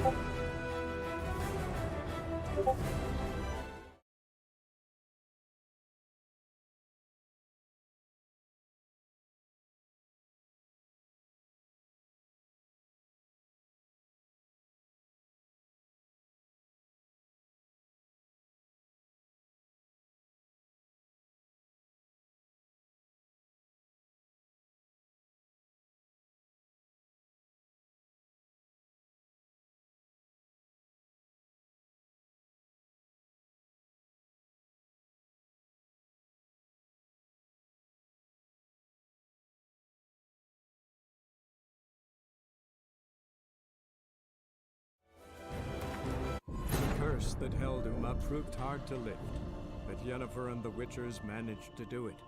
The curse that held Uma proved hard to lift, but Yennefer and the Witchers managed to do it.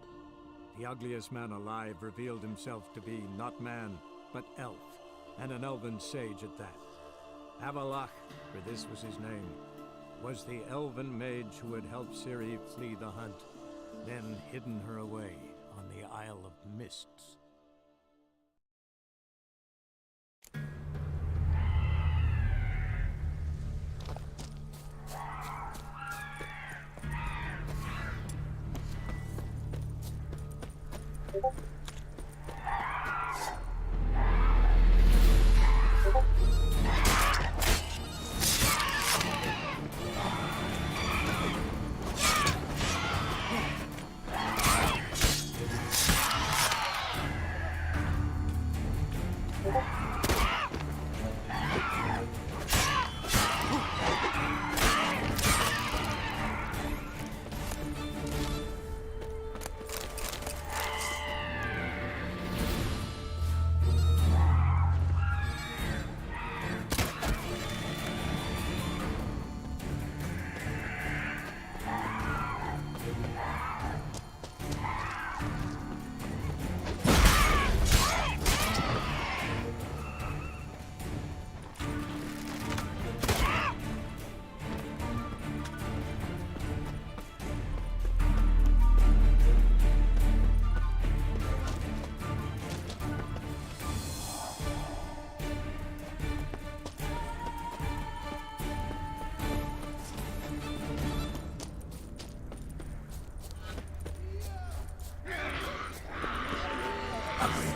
The ugliest man alive revealed himself to be not man, but elf, and an elven sage at that. Avallac'h, for this was his name, was the elven mage who had helped Ciri flee the hunt, then hidden her away on the Isle of Mists.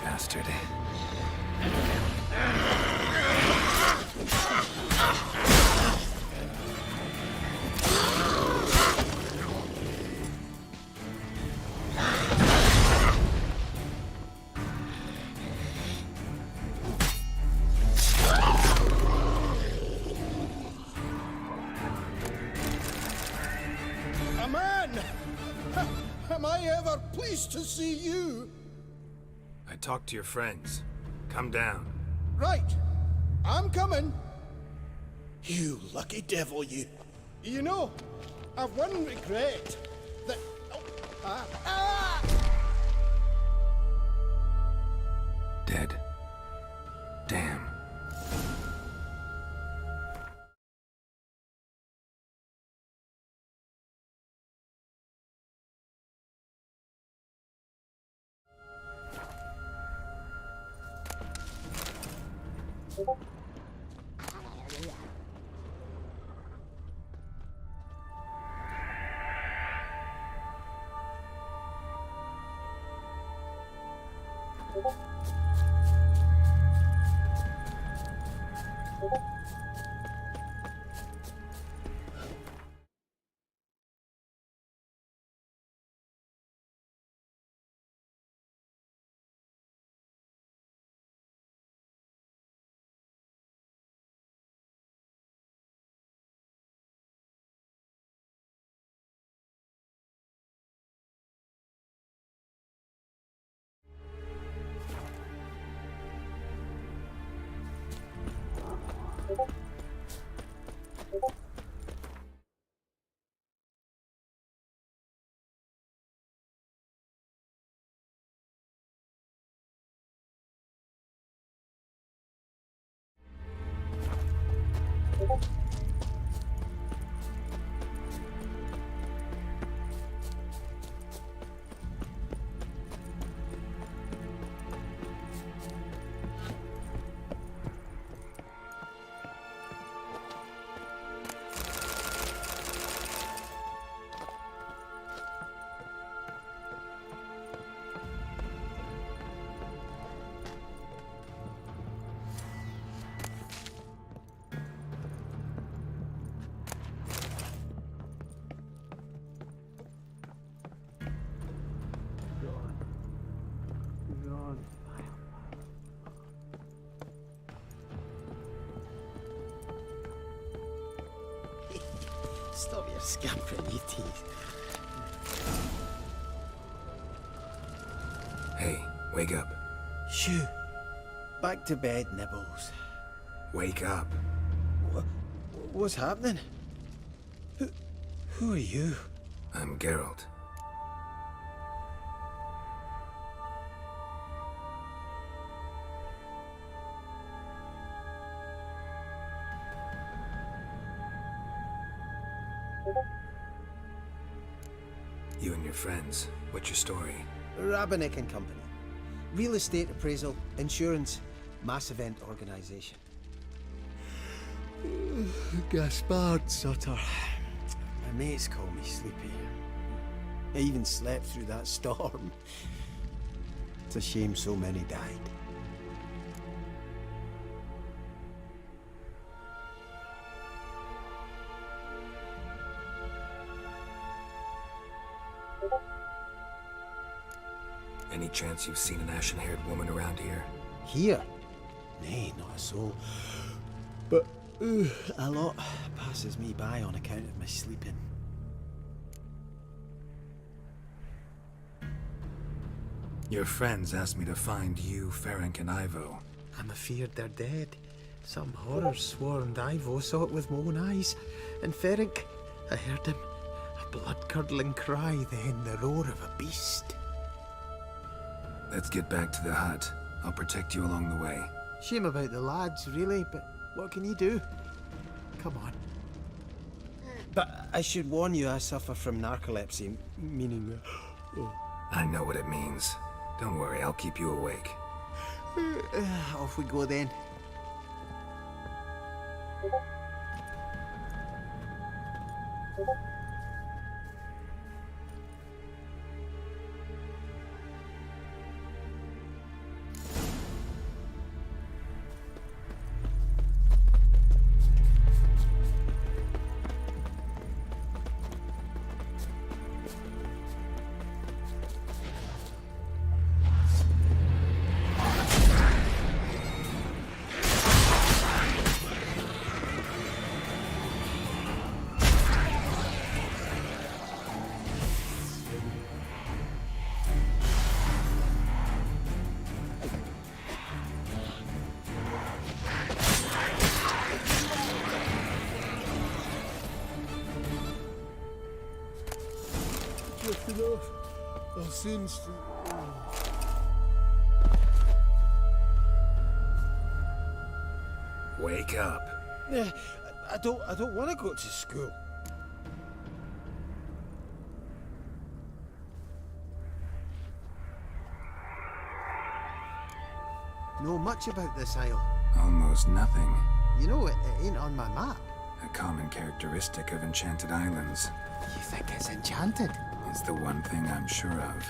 Bastard. Aman! Am I ever pleased to see you? I talked to your friends. Come down. Right. I'm coming. You lucky devil, you. You know, I've one regret. That... Dead. Damn. Stop your scampering, you teeth. Hey, wake up. Shoo. Back to bed, Nibbles. Wake up. What's happening? Who are you? I'm Geralt. You and your friends, what's your story? Rabenik and Company. Real estate appraisal, insurance, mass event organisation. Gaspard Sutter. My mates call me Sleepy. I even slept through that storm. It's a shame so many died. Any chance you've seen an ashen-haired woman around here? Here? Nay, not a soul. But a lot passes me by on account of my sleeping. Your friends asked me to find you, Ferenc, and Ivo. I'm afeard they're dead. Some horrors swarmed Ivo, saw it with my own eyes. And Ferenc, I heard him. A blood-curdling cry, then the roar of a beast. Let's get back to the hut. I'll protect you along the way. Shame about the lads, really, but what can you do? Come on. But I should warn you, I suffer from narcolepsy, meaning... I know what it means. Don't worry, I'll keep you awake. Off we go then. Enough. I'll soon. Wake up. I don't want to go to school. Know much about this isle? Almost nothing. You know, it ain't on my map. A common characteristic of enchanted islands. You think it's enchanted? It's the one thing I'm sure of.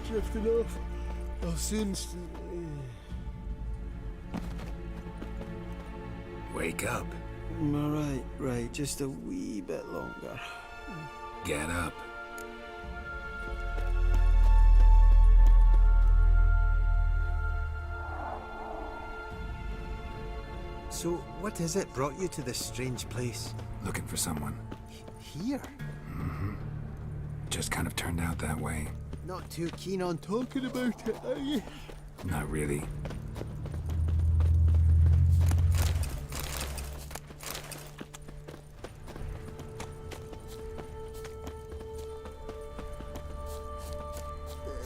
Drifting off. I'll soon. Wake up. Right. Just a wee bit longer. Get up. So, what is it brought you to this strange place? Looking for someone. Here? Just kind of turned out that way. Not too keen on talking about it, are you? Not really.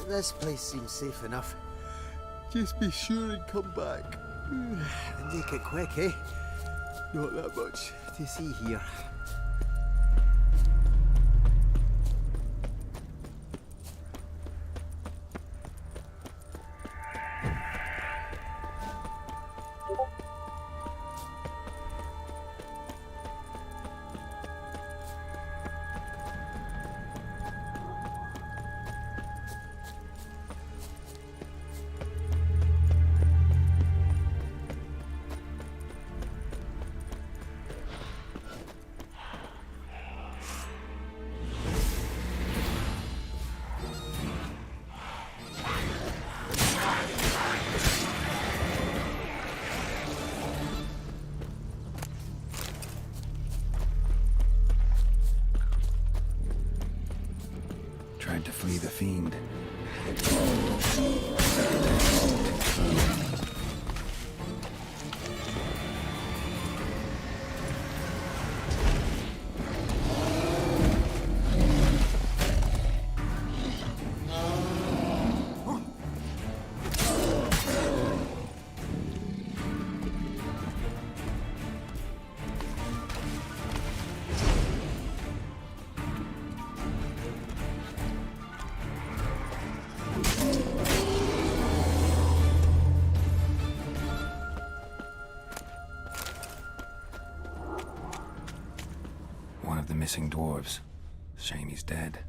This place seems safe enough. Just be sure and come back. And make it quick, eh? Not that much to see here. Tried to flee the fiend. One of the missing dwarves. Shame he's dead.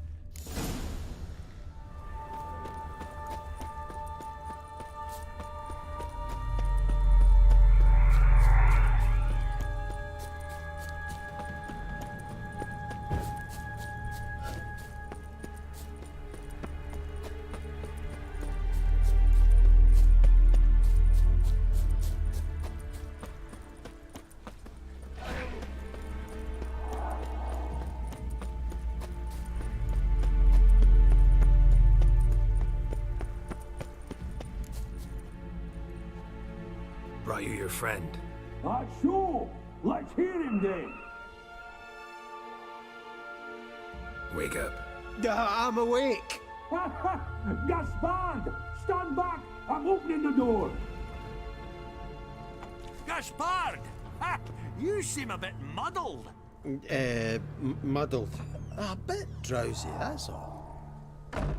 Brought you your friend. Sure. Let's hear him then. Wake up. I'm awake. Gaspard! Stand back! I'm opening the door. Gaspard! Ha! You seem a bit muddled. Muddled. A bit drowsy, that's all.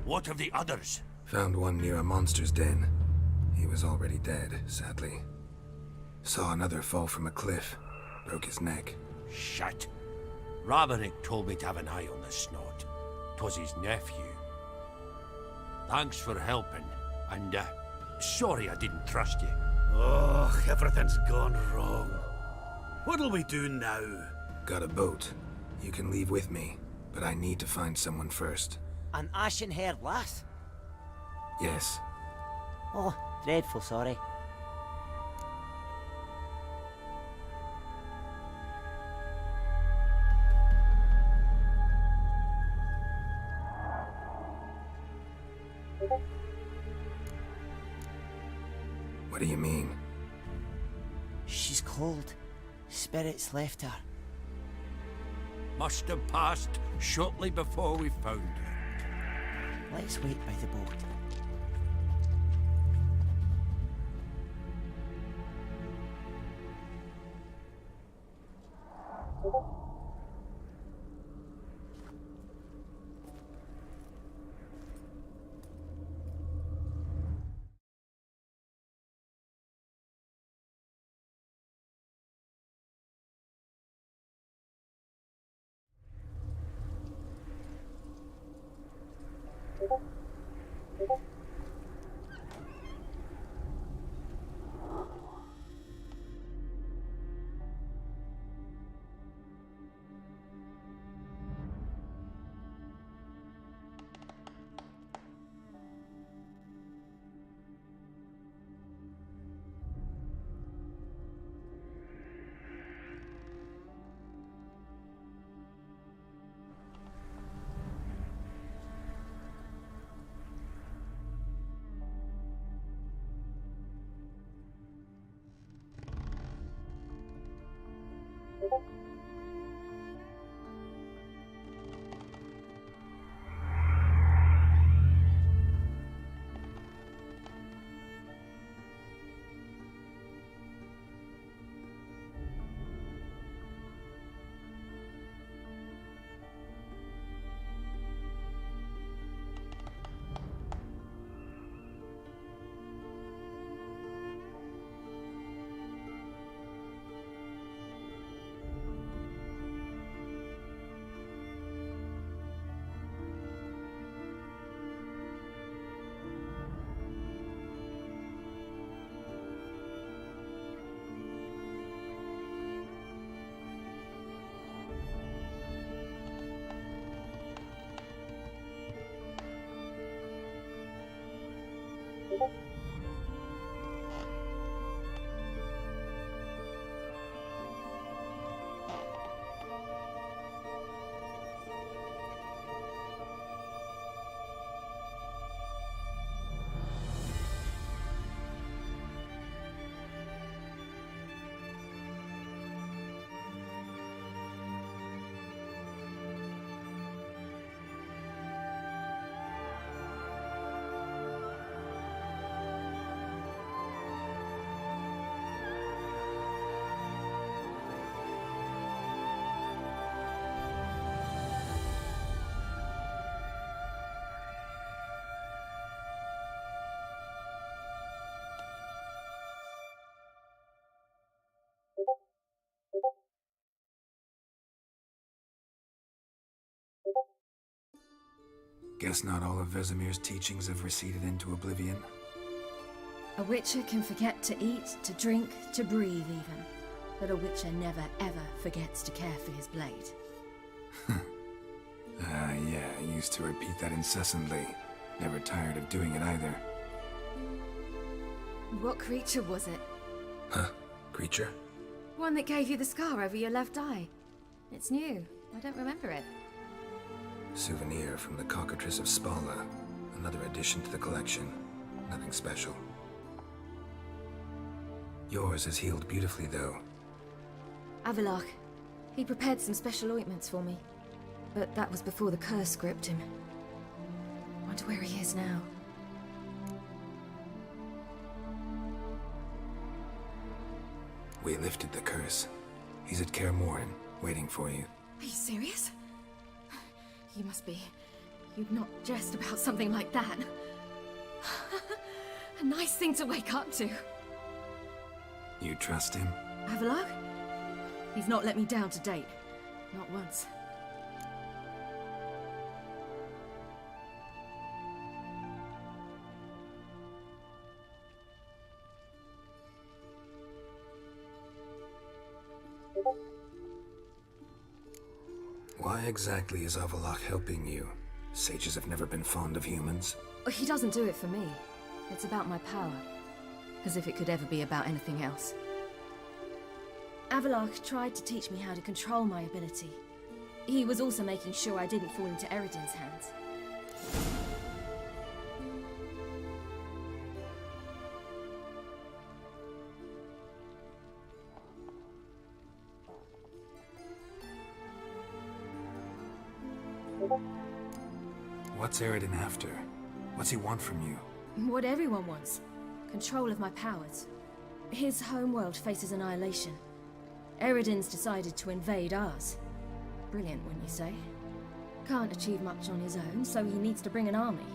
What of the others? Found one near a monster's den. He was already dead, sadly. Saw another fall from a cliff. Broke his neck. Shit. Raverick told me to have an eye on the snot. 'Twas his nephew. Thanks for helping, and sorry I didn't trust you. Oh, everything's gone wrong. What'll we do now? Got a boat. You can leave with me, but I need to find someone first. An ashen-haired lass? Yes. Oh, dreadful sorry. What do you mean? She's cold. Spirits left her. Must have passed shortly before we found her. Let's wait by the boat. Guess not all of Vesemir's teachings have receded into oblivion. A witcher can forget to eat, to drink, to breathe even. But a witcher never ever forgets to care for his blade. Yeah, I used to repeat that incessantly. Never tired of doing it either. What creature was it? Huh? Creature? One that gave you the scar over your left eye. It's new. I don't remember it. Souvenir from the Cockatrice of Spala. Another addition to the collection. Nothing special. Yours has healed beautifully, though. Avallac'h. He prepared some special ointments for me. But that was before the curse gripped him. Wonder where he is now. We lifted the curse. He's at Kaer Morhen, waiting for you. Are you serious? You must be. You'd not jest about something like that. A nice thing to wake up to. You trust him? Avallac'h? He's not let me down to date. Not once. Why exactly is Avallac'h helping you? Sages have never been fond of humans. He doesn't do it for me. It's about my power. As if it could ever be about anything else. Avallac'h tried to teach me how to control my ability. He was also making sure I didn't fall into Eredin's hands. What's Eredin after? What's he want from you? What everyone wants. Control of my powers. His homeworld faces annihilation. Eredin's decided to invade ours. Brilliant, wouldn't you say? Can't achieve much on his own, so he needs to bring an army.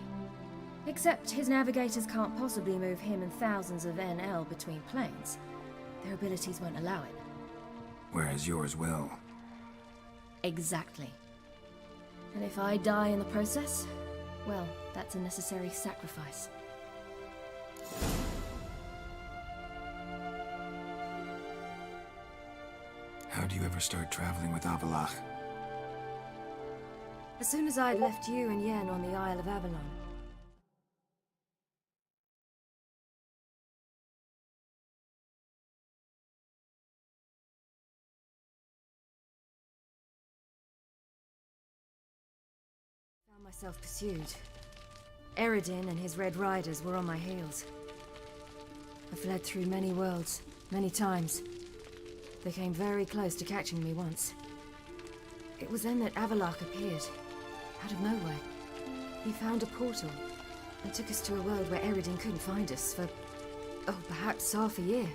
Except his navigators can't possibly move him and thousands of NL between planes. Their abilities won't allow it. Whereas yours will. Exactly. And if I die in the process, well, that's a necessary sacrifice. How'd you ever start traveling with Avallac'h? As soon as I'd left you and Yen on the Isle of Avalon. Found myself pursued. Eredin and his Red Riders were on my heels. I fled through many worlds, many times. They came very close to catching me once. It was then that Avallac'h appeared, out of nowhere. He found a portal and took us to a world where Eredin couldn't find us for, oh, perhaps half a year.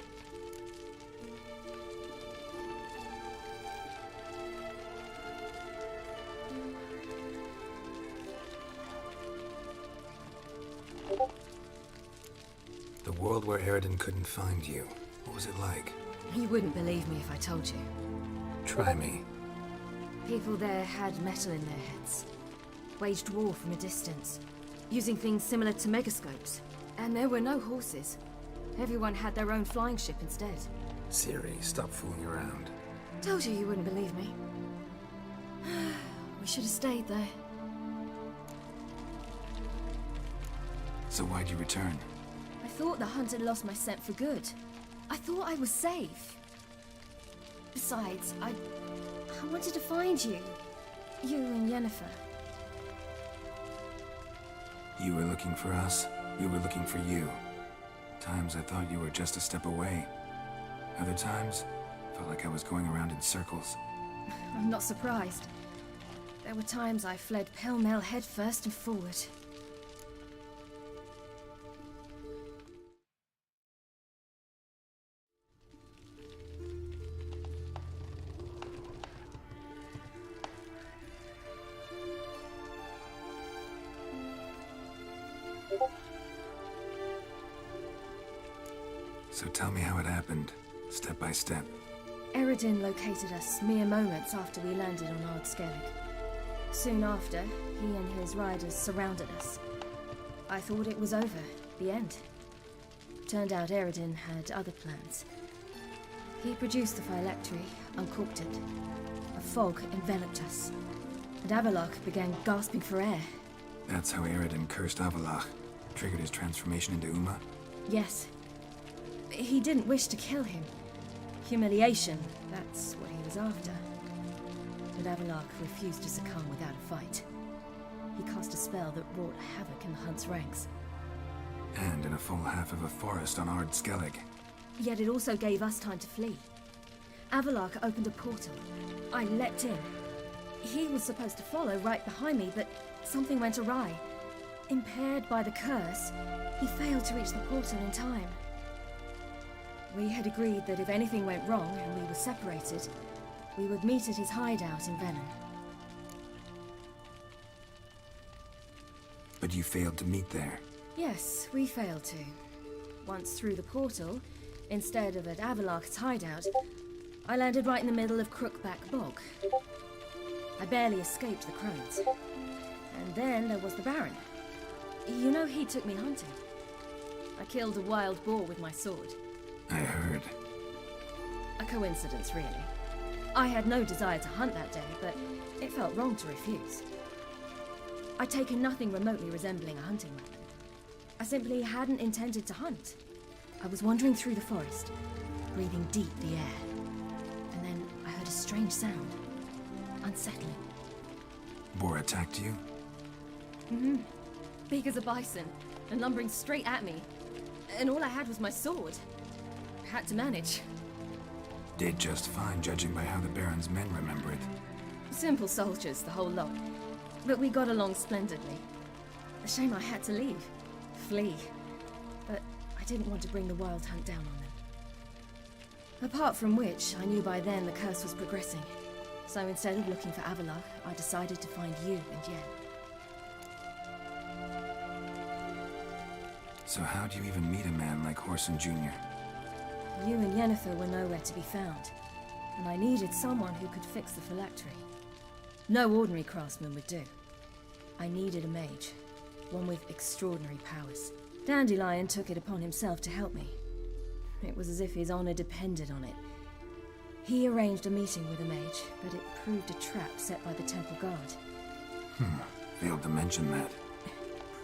The world where Eredin couldn't find you. What was it like? You wouldn't believe me if I told you. Try me. People there had metal in their heads, waged war from a distance, using things similar to megascopes. And there were no horses. Everyone had their own flying ship instead. Ciri, stop fooling around. Told you wouldn't believe me. We should have stayed there. So why'd you return? I thought the hunt had lost my scent for good. I thought I was safe. Besides, I wanted to find you. You and Yennefer. You were looking for us. We were looking for you. Times I thought you were just a step away. Other times, felt like I was going around in circles. I'm not surprised. There were times I fled pell-mell headfirst and forward. So tell me how it happened, step by step. Eredin located us mere moments after we landed on Ard Skellig. Soon after, he and his riders surrounded us. I thought it was over, the end. Turned out Eredin had other plans. He produced the phylactery, uncorked it. A fog enveloped us, and Avallac'h began gasping for air. That's how Eredin cursed Avallac'h, triggered his transformation into Uma? Yes. He didn't wish to kill him. Humiliation, that's what he was after. But Avallac'h refused to succumb without a fight. He cast a spell that wrought havoc in the Hunt's ranks. And in a full half of a forest on Ard Skellig. Yet it also gave us time to flee. Avallac'h opened a portal. I leapt in. He was supposed to follow right behind me, but something went awry. Impaired by the curse, he failed to reach the portal in time. We had agreed that if anything went wrong and we were separated, we would meet at his hideout in Venom. But you failed to meet there. Yes, we failed to. Once through the portal, instead of at Avallac'h's hideout, I landed right in the middle of Crookback Bog. I barely escaped the crones. And then there was the Baron. You know, he took me hunting. I killed a wild boar with my sword. I heard. A coincidence, really. I had no desire to hunt that day, but it felt wrong to refuse. I'd taken nothing remotely resembling a hunting weapon. I simply hadn't intended to hunt. I was wandering through the forest, breathing deep the air. And then I heard a strange sound. Unsettling. Boar attacked you? Mm-hmm. Big as a bison, and lumbering straight at me. And all I had was my sword. Had to manage. Did just fine, judging by how the Baron's men remember it. Simple soldiers, the whole lot. But we got along splendidly. A shame I had to leave. Flee. But I didn't want to bring the Wild Hunt down on them. Apart from which, I knew by then the curse was progressing. So instead of looking for Avallac'h, I decided to find you and Yen. So how'd you even meet a man like Whoreson Jr.? You and Yennefer were nowhere to be found, and I needed someone who could fix the phylactery. No ordinary craftsman would do. I needed a mage, one with extraordinary powers. Dandelion took it upon himself to help me. It was as if his honor depended on it. He arranged a meeting with a mage, but it proved a trap set by the Temple Guard. Failed to mention that.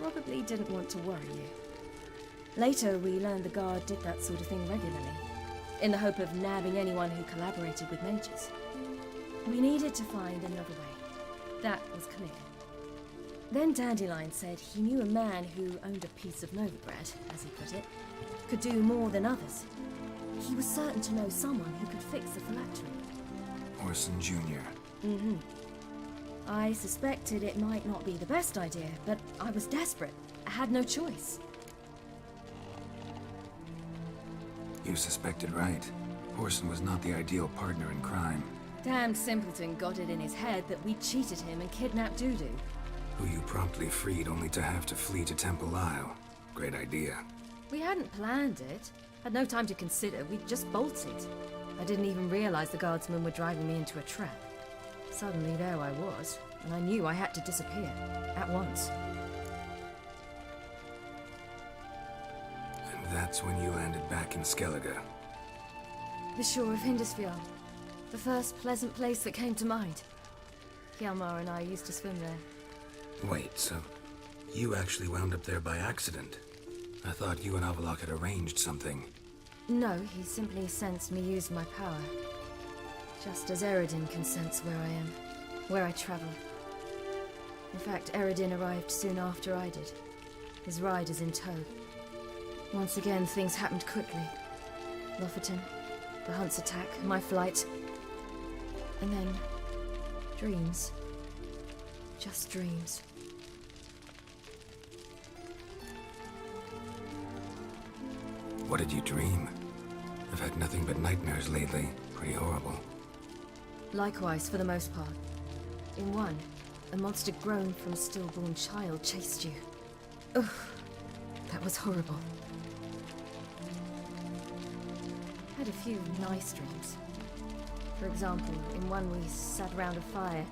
Probably didn't want to worry you. Later, we learned the Guard did that sort of thing regularly, in the hope of nabbing anyone who collaborated with mages. We needed to find another way. That was clear. Then Dandelion said he knew a man who owned a piece of Novigrad, as he put it, could do more than others. He was certain to know someone who could fix the phylactery. Orson Jr. I suspected it might not be the best idea, but I was desperate. I had no choice. You suspected right. Orson was not the ideal partner in crime. Damned simpleton got it in his head that we cheated him and kidnapped Dudu. Who you promptly freed only to have to flee to Temple Isle. Great idea. We hadn't planned it. Had no time to consider. We just bolted. I didn't even realize the guardsmen were driving me into a trap. Suddenly there I was, and I knew I had to disappear. At once. And that's when you landed back in Skellige. The shore of Hindisfjord. The first pleasant place that came to mind. Hjalmar and I used to swim there. Wait, so you actually wound up there by accident? I thought you and Avallac'h had arranged something. No, he simply sensed me use my power. Just as Eredin can sense where I am, where I travel. In fact, Eredin arrived soon after I did. His riders in tow. Once again, things happened quickly. Lofoten, the Hunt's attack, my flight. And then, dreams. Just dreams. What did you dream? I've had nothing but nightmares lately. Pretty horrible. Likewise, for the most part. In one, a monster grown from a stillborn child chased you. Ugh, that was horrible. I had a few nice dreams. For example, in one we sat around a fire,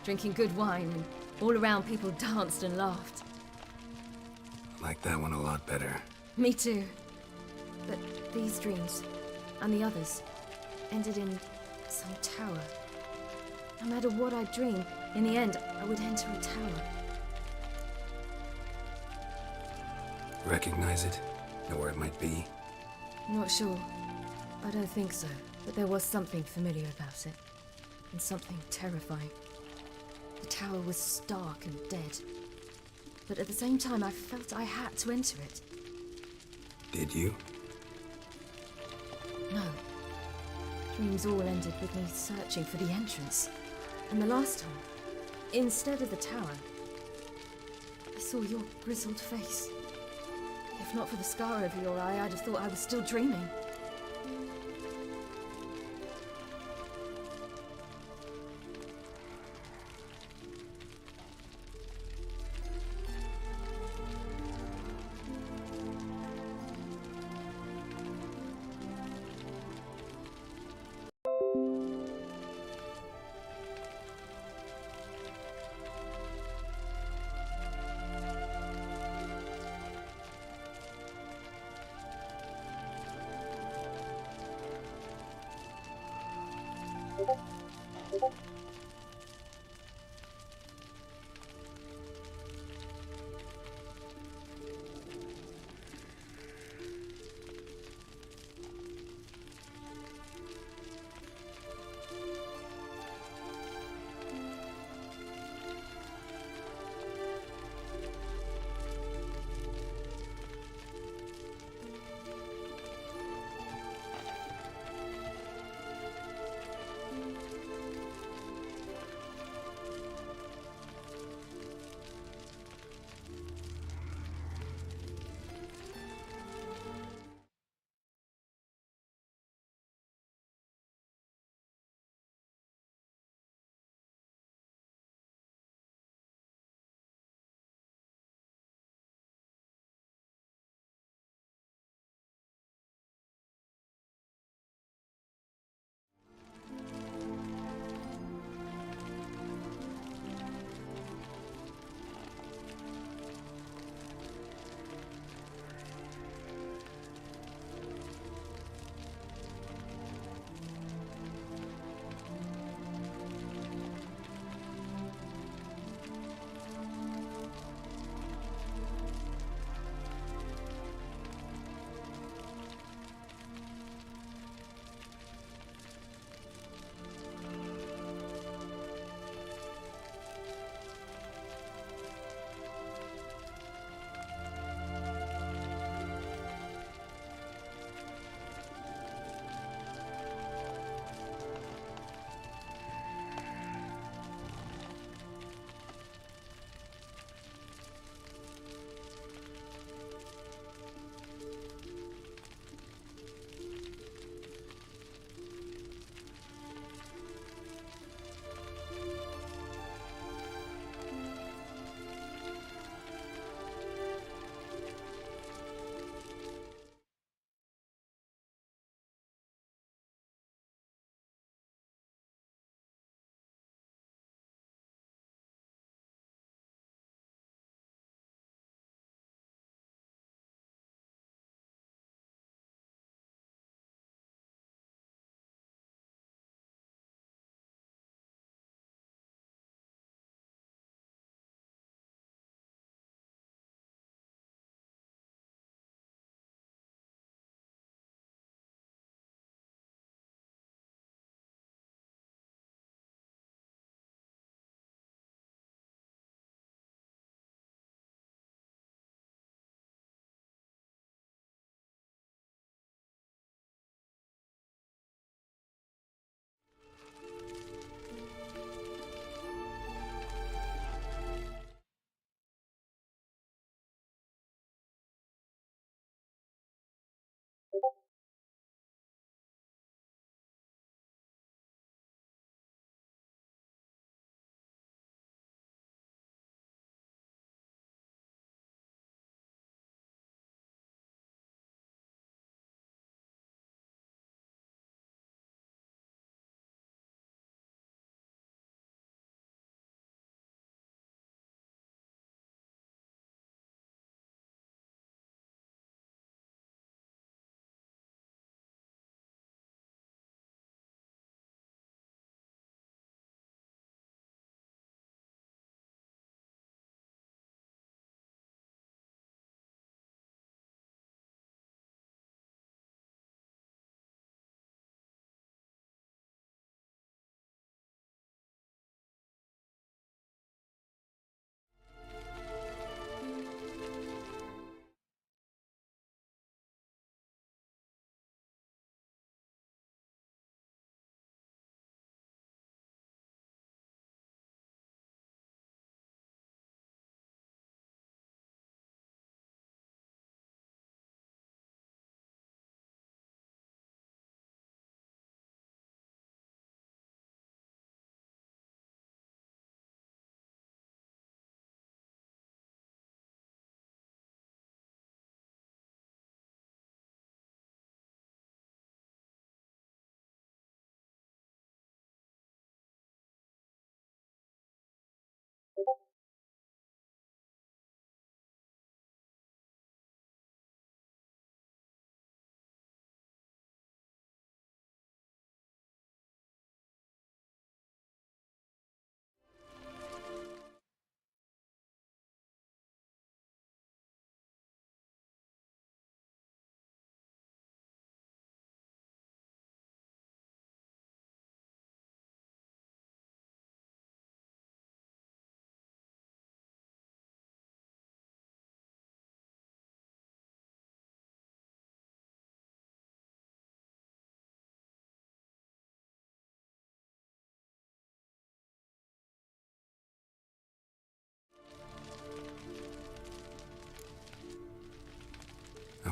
drinking good wine, and all around people danced and laughed. Like that one a lot better. Me too. But these dreams, and the others, ended in some tower. No matter what I dreamed, in the end, I would enter a tower. Recognize it? Know where it might be? Not sure. I don't think so. But there was something familiar about it. And something terrifying. The tower was stark and dead. But at the same time, I felt I had to enter it. Did you? No. Dreams all ended with me searching for the entrance. And the last time, instead of the tower, I saw your grizzled face. If not for the scar over your eye, I'd have thought I was still dreaming.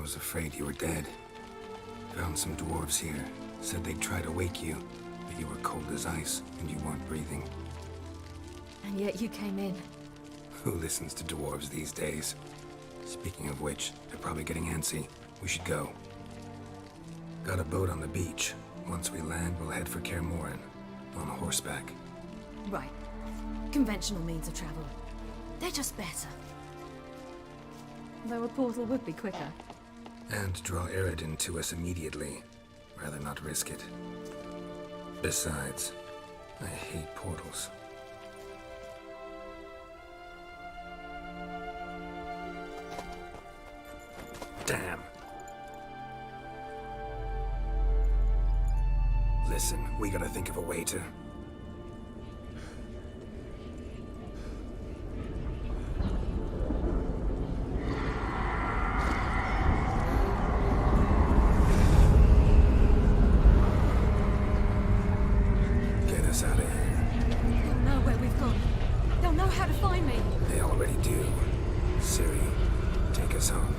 was afraid you were dead. Found some dwarves here. Said they'd try to wake you, but you were cold as ice and you weren't breathing. And yet you came in. Who listens to dwarves these days? Speaking of which, they're probably getting antsy. We should go. Got a boat on the beach. Once we land, we'll head for Kaer Morhen. On horseback. Right. Conventional means of travel. They're just better. Though a portal would be quicker. And draw Eredin to us immediately. Rather not risk it. Besides, I hate portals. Damn. Listen, we gotta think of a way to... Get us out of here. They'll know where we've gone. They'll know how to find me. They already do. Ciri, take us home.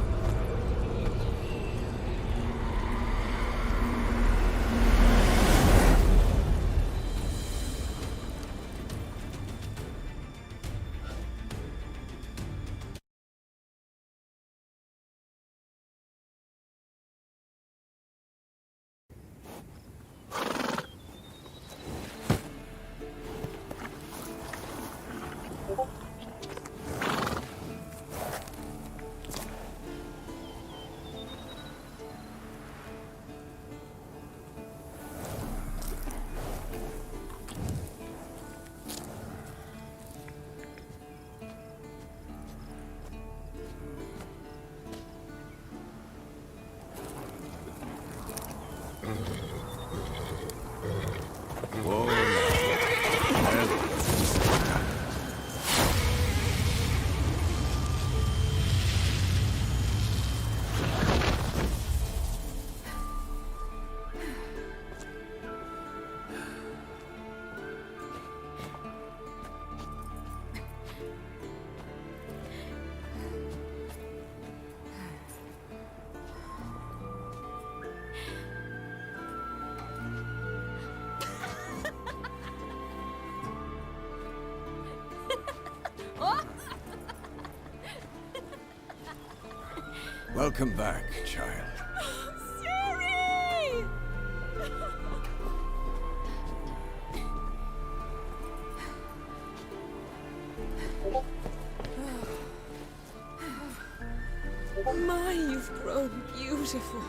Welcome back, child. Ciri! My, you've grown beautiful.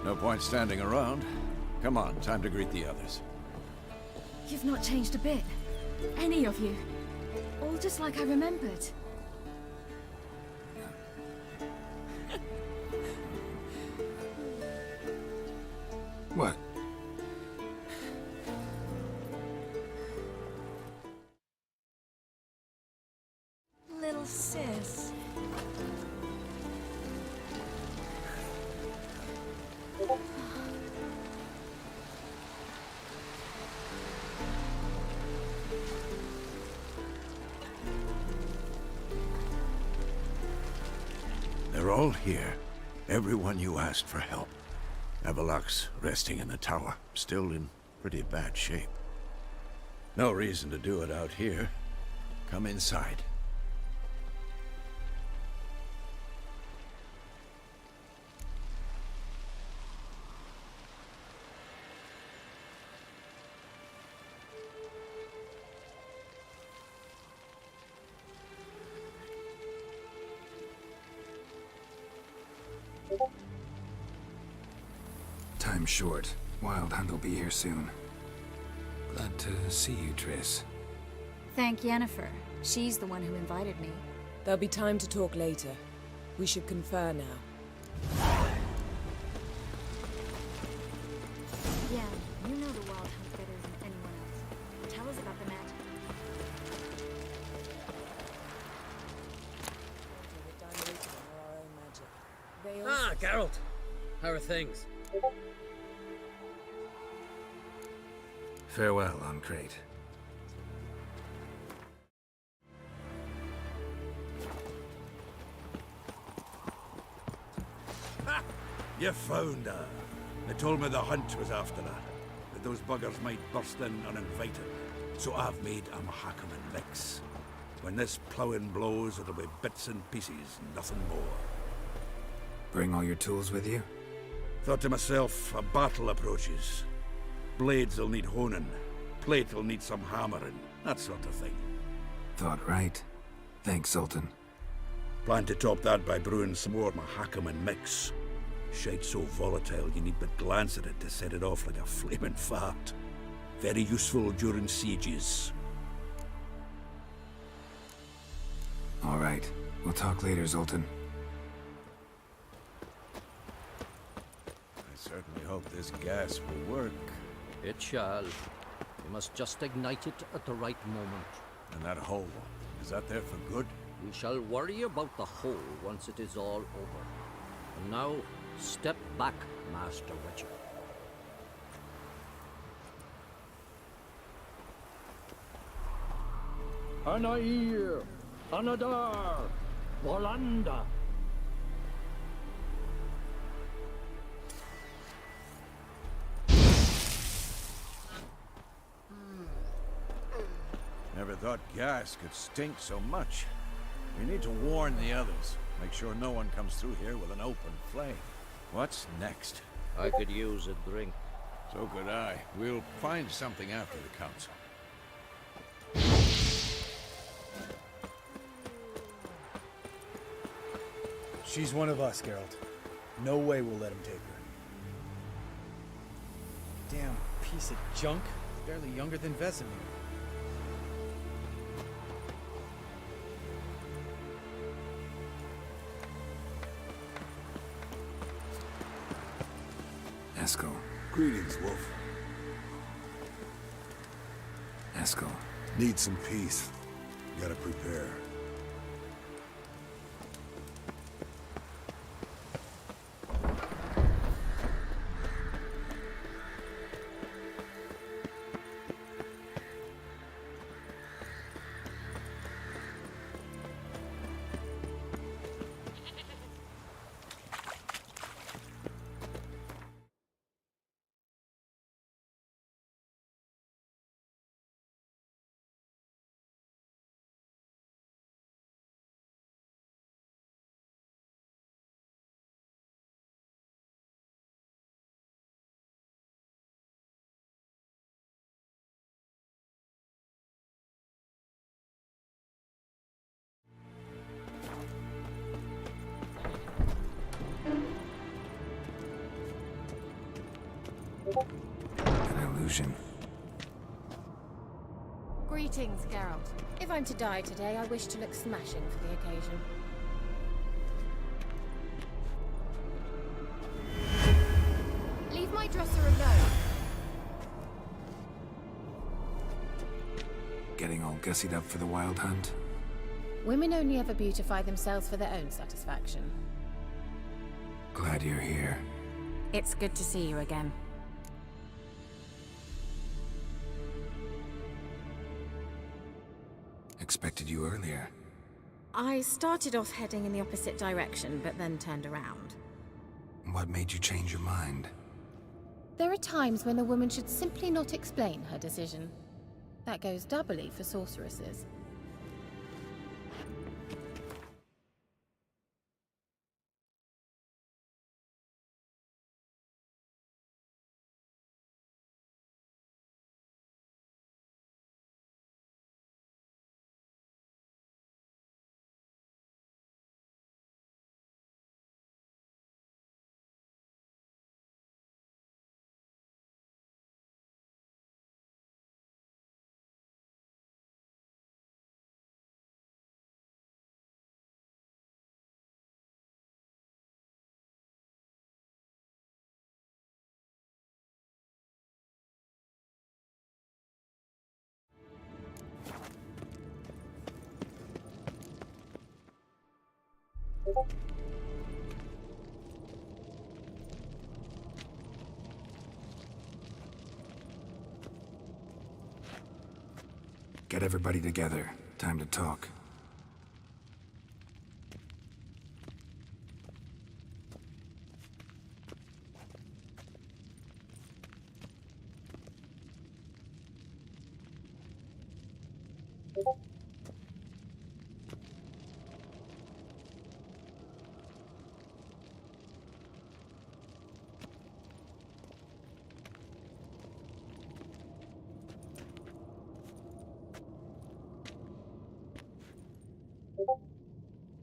No point standing around. Come on, time to greet the others. You've not changed a bit. Any of you. All just like I remembered. What? Little sis. They're all here. Everyone you asked for help. Avallac'h's resting in the tower, still in pretty bad shape. No reason to do it out here. Come inside. Time's short. Wild Hunt will be here soon. Glad to see you, Triss. Thank Yennefer. She's the one who invited me. There'll be time to talk later. We should confer now. Yeah, you know the Wild Hunt better than anyone else. Tell us about the magic. Ah, Geralt. How are things? Farewell, An Craite. You found her. They told me the hunt was after her, that those buggers might burst in uninvited. So I've made a Mahakaman mix. When this ploughing blows, it'll be bits and pieces, nothing more. Bring all your tools with you? Thought to myself, a battle approaches. Blades will need honing, plate will need some hammering, that sort of thing. Thought right. Thanks, Sultan. Plan to top that by brewing some more Mahakaman mix. Shite so volatile you need but glance at it to set it off like a flaming fart. Very useful during sieges. All right. We'll talk later, Zoltan. I certainly hope this gas will work. It shall. We must just ignite it at the right moment. And that hole, is that there for good? We shall worry about the hole once it is all over. And now, step back, Master Witcher. Anair, Anadar, Volanda. Never thought gas could stink so much. We need to warn the others. Make sure no one comes through here with an open flame. What's next? I could use a drink. So could I. We'll find something after the council. She's one of us, Geralt. No way we'll let him take her. Damn piece of junk. Barely younger than Vesemir. Eskel. Greetings, Wolf. Eskel. Need some peace. Gotta prepare. An illusion. Greetings, Geralt. If I'm to die today, I wish to look smashing for the occasion. Leave my dresser alone. Getting all gussied up for the wild hunt? Women only ever beautify themselves for their own satisfaction. Glad you're here. It's good to see you again. Expected you earlier. I started off heading in the opposite direction, but then turned around. What made you change your mind? There are times when a woman should simply not explain her decision. That goes doubly for sorceresses. Get everybody together. Time to talk.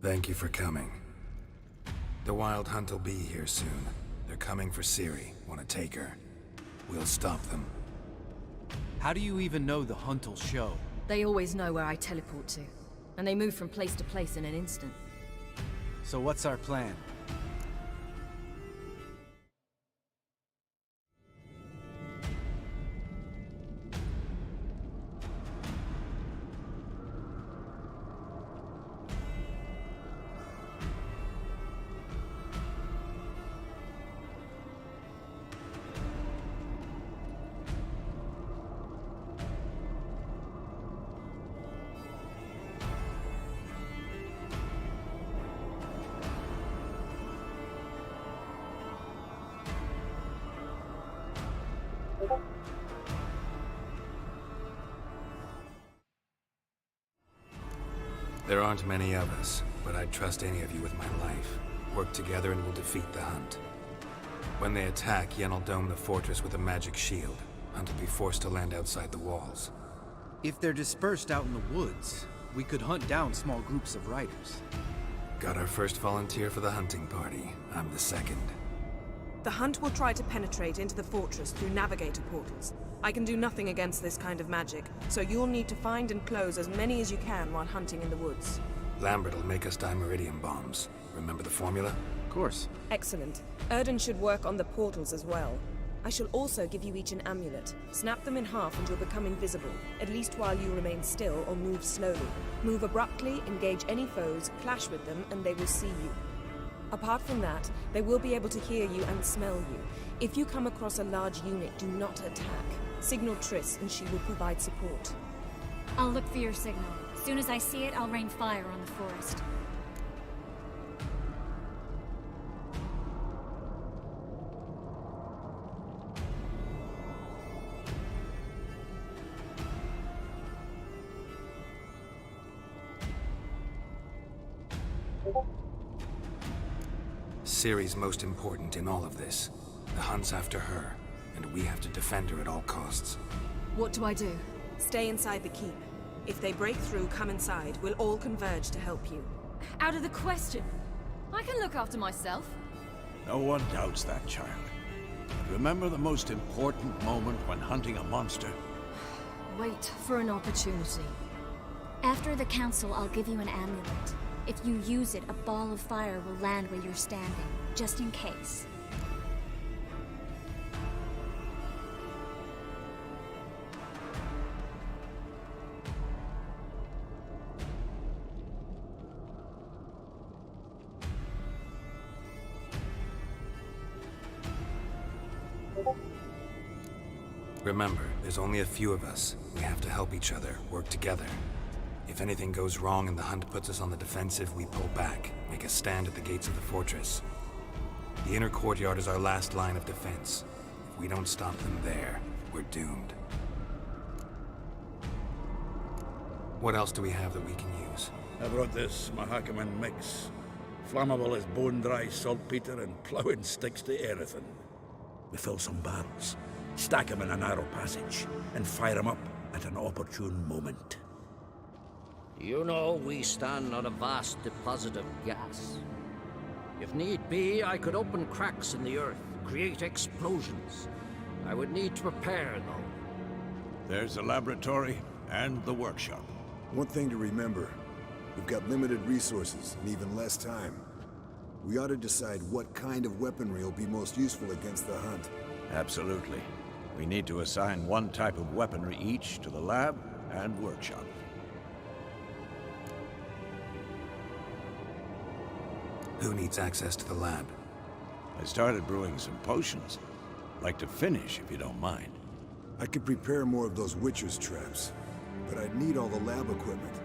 Thank you for coming. The Wild Hunt will be here soon. They're coming for Ciri. Want to take her? We'll stop them. How do you even know the Hunt will show? They always know where I teleport to. And they move from place to place in an instant. So what's our plan? There aren't many of us, but I'd trust any of you with my life. Work together and we'll defeat the Hunt. When they attack, Yen will dome the fortress with a magic shield. Hunt will be forced to land outside the walls. If they're dispersed out in the woods, we could hunt down small groups of riders. Got our first volunteer for the hunting party. I'm the second. The Hunt will try to penetrate into the fortress through navigator portals. I can do nothing against this kind of magic, so you'll need to find and close as many as you can while hunting in the woods. Lambert will make us dimeridium bombs. Remember the formula? Of course. Excellent. Erden should work on the portals as well. I shall also give you each an amulet. Snap them in half and you'll become invisible, at least while you remain still or move slowly. Move abruptly, engage any foes, clash with them, and they will see you. Apart from that, they will be able to hear you and smell you. If you come across a large unit, do not attack. Signal Triss and she will provide support. I'll look for your signal. As soon as I see it, I'll rain fire on the forest. Ciri's most important in all of this. The Hunt's after her, and we have to defend her at all costs. What do I do? Stay inside the keep. If they break through, come inside. We'll all converge to help you. Out of the question. I can look after myself. No one doubts that, child. But remember the most important moment when hunting a monster? Wait for an opportunity. After the council, I'll give you an amulet. If you use it, a ball of fire will land where you're standing, just in case. Remember, there's only a few of us. We have to help each other, work together. If anything goes wrong and the Hunt puts us on the defensive, we pull back, make a stand at the gates of the fortress. The inner courtyard is our last line of defense. If we don't stop them there, we're doomed. What else do we have that we can use? I brought this Mahakaman mix. Flammable as bone-dry saltpeter and plowing sticks to anything. We fill some barrels, stack them in a narrow passage, and fire them up at an opportune moment. You know, we stand on a vast deposit of gas. If need be, I could open cracks in the earth, create explosions. I would need to prepare, though. There's the laboratory and the workshop. One thing to remember, we've got limited resources and even less time. We ought to decide what kind of weaponry will be most useful against the Hunt. Absolutely. We need to assign one type of weaponry each to the lab and workshop. Who needs access to the lab? I started brewing some potions. Like to finish, if you don't mind. I could prepare more of those Witcher's traps, but I'd need all the lab equipment.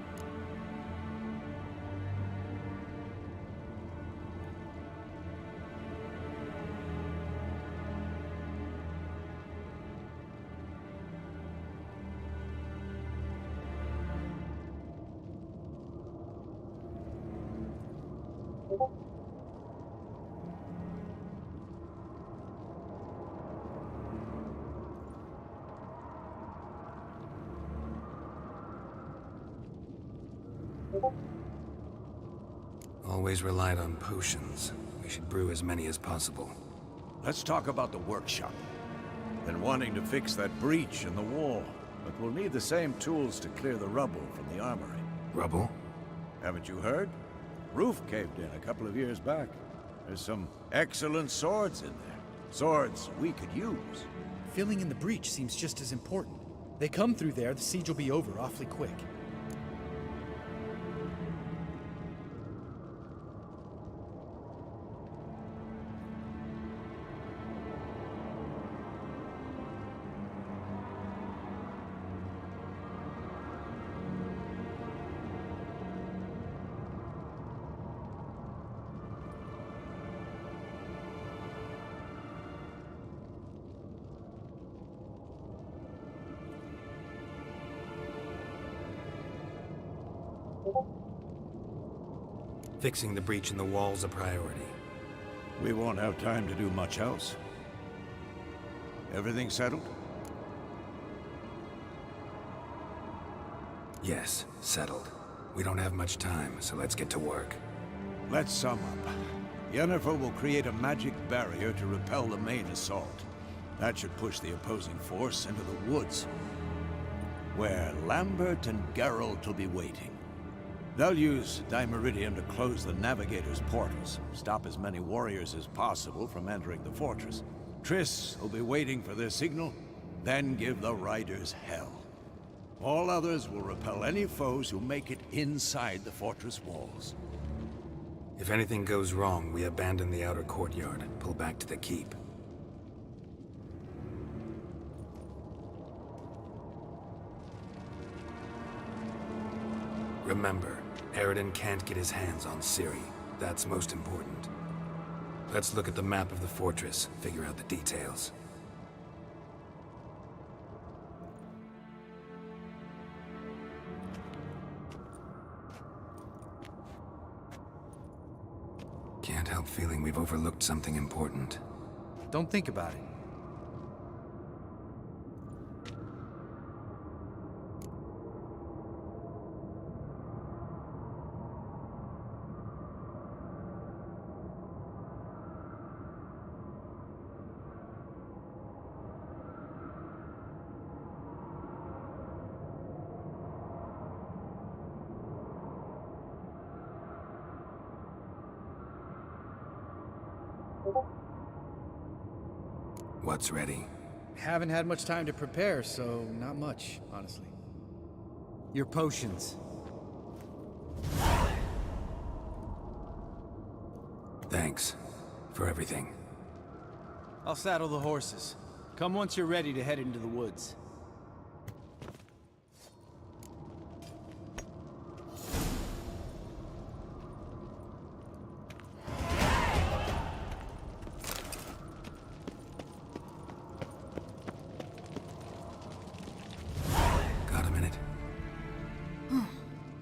Always relied on potions. We should brew as many as possible. Let's talk about the workshop. Been wanting to fix that breach in the wall, but we'll need the same tools to clear the rubble from the armory. Rubble? Haven't you heard? Roof caved in a couple of years back. There's some excellent swords in there. Swords we could use. Filling in the breach seems just as important. They come through there, the siege will be over awfully quick. Fixing the breach in the wall's a priority. We won't have time to do much else. Everything settled? Yes, settled. We don't have much time, so let's get to work. Let's sum up. Yennefer will create a magic barrier to repel the main assault. That should push the opposing force into the woods, where Lambert and Geralt will be waiting. They'll use Dimeridium to close the Navigator's portals, stop as many warriors as possible from entering the fortress. Triss will be waiting for their signal, then give the Riders hell. All others will repel any foes who make it inside the fortress walls. If anything goes wrong, we abandon the outer courtyard, pull back to the keep. Remember, Eredin can't get his hands on Ciri. That's most important. Let's look at the map of the fortress, figure out the details. Can't help feeling we've overlooked something important. Don't think about it. What's ready? Haven't had much time to prepare, so not much, honestly. Your potions. Thanks for everything. I'll saddle the horses. Come once you're ready to head into the woods.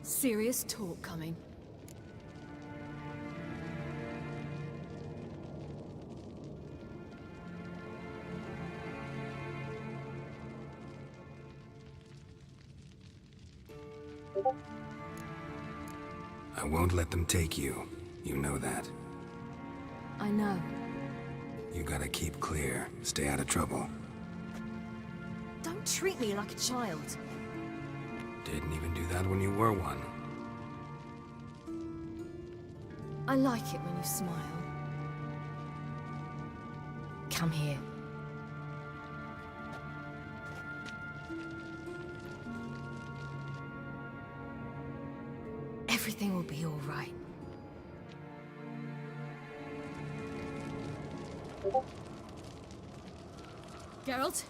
Serious talk coming. I won't let them take you. You know that. I know. You gotta keep clear. Stay out of trouble. Don't treat me like a child. Didn't even do that when you were one. I like it when you smile. Come here. Everything will be all right. Geralt?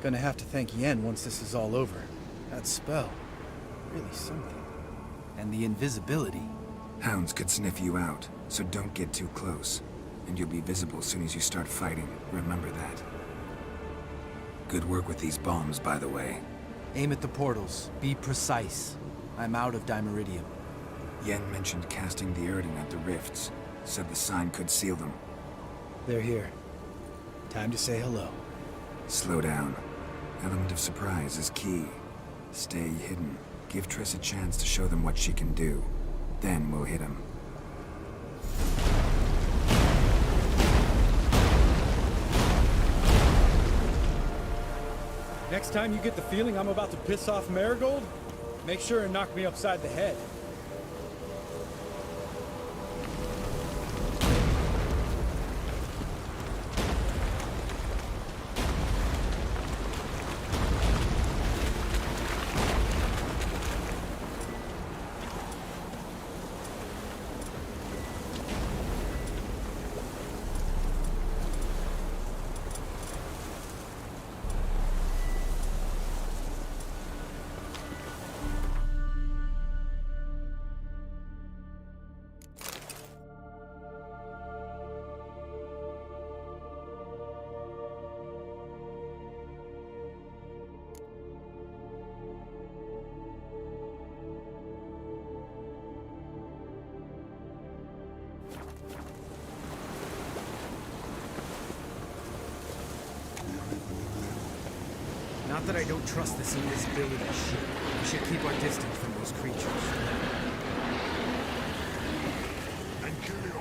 Gonna have to thank Yen once this is all over. That spell, really something. And the invisibility. Hounds could sniff you out, so don't get too close. And you'll be visible as soon as you start fighting. Remember that. Good work with these bombs, by the way. Aim at the portals. Be precise. I'm out of Dimeridium. Yen mentioned casting the Erdin at the rifts. Said the sign could seal them. They're here. Time to say hello. Slow down. Element of surprise is key. Stay hidden. Give Triss a chance to show them what she can do. Then we'll hit him. Next time you get the feeling I'm about to piss off Marigold, make sure and knock me upside the head. Not that I don't trust this invisibility shit. We should keep our distance from those creatures. And kill you.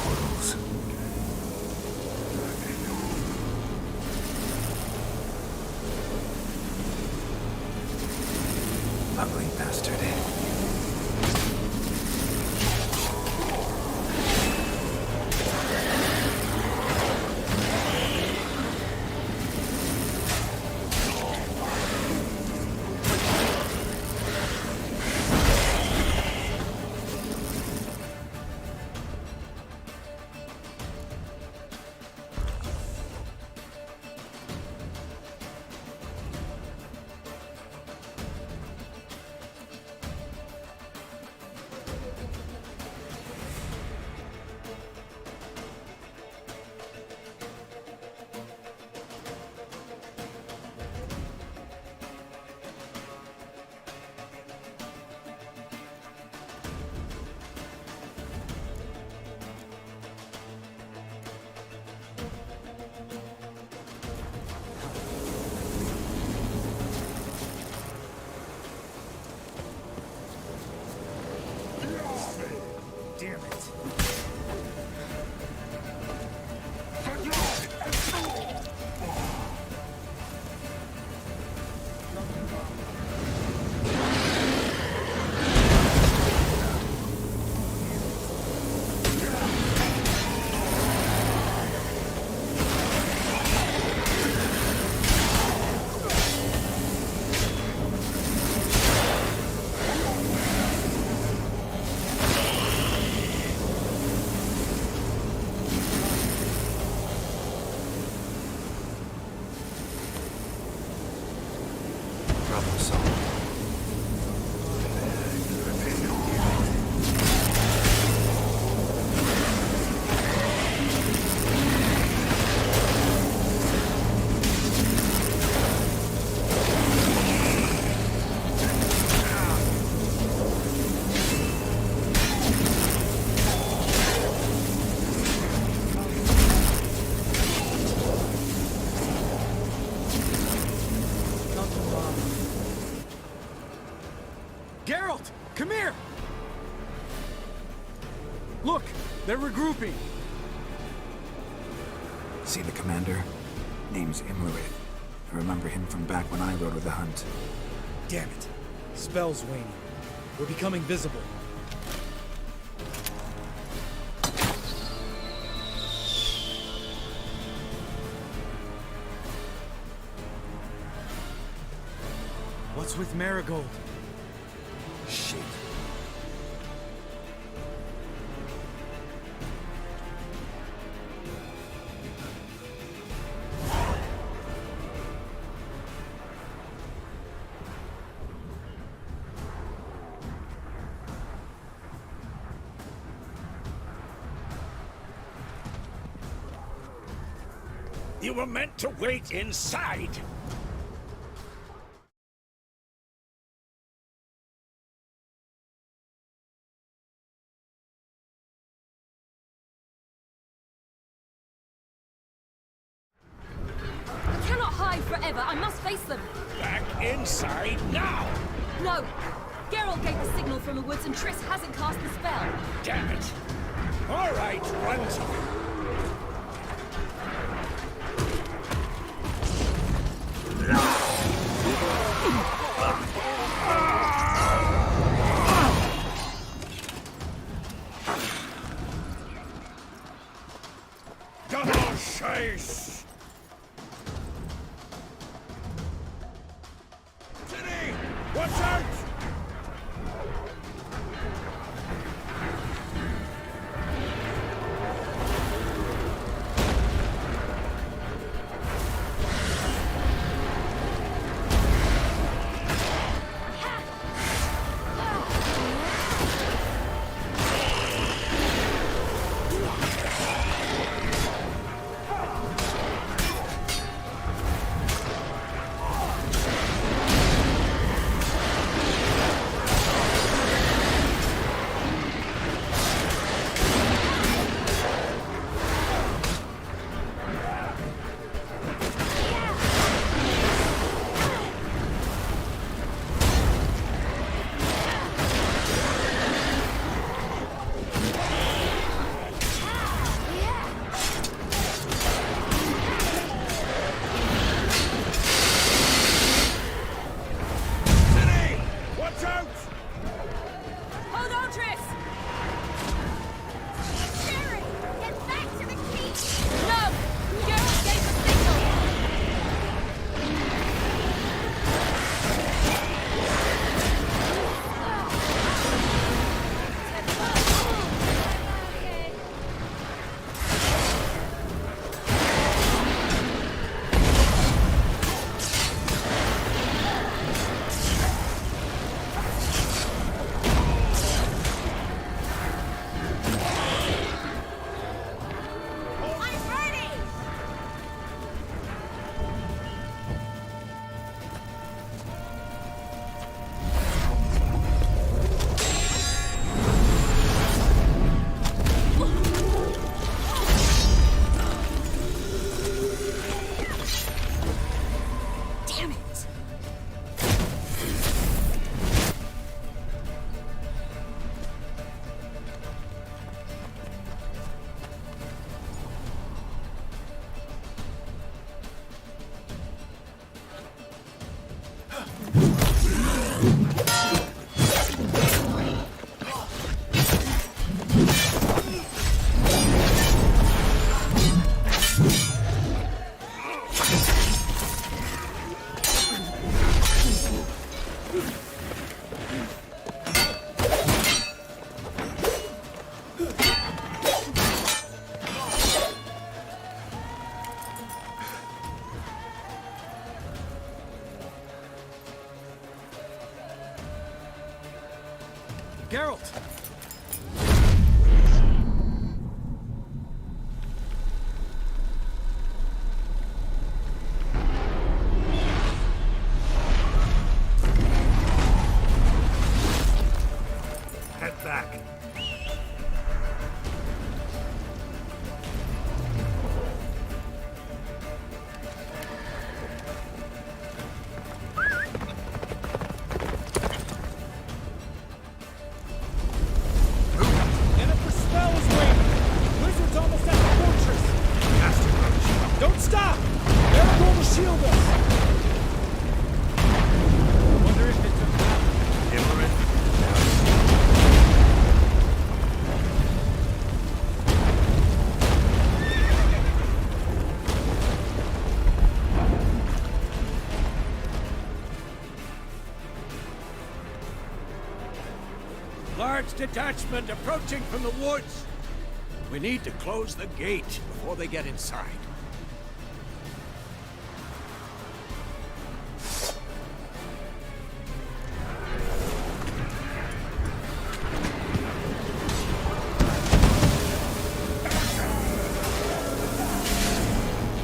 Portals. Ugly bastard. regrouping. See the commander? Name's Imlerith. I remember him from back when I rode with the hunt. Damn it. Spell's waning. We're becoming visible. What's with Marigold? Shit. You were meant to wait inside! I cannot hide forever. I must face them. Back inside now! No! Geralt gave the signal from the woods and Triss hasn't cast the spell. Damn it! All right, run to it. Double chase! City! Watch out! Geralt! Head back. Shield us! Wonder if it's a trap. Immerith. Large detachment approaching from the woods. We need to close the gate before they get inside.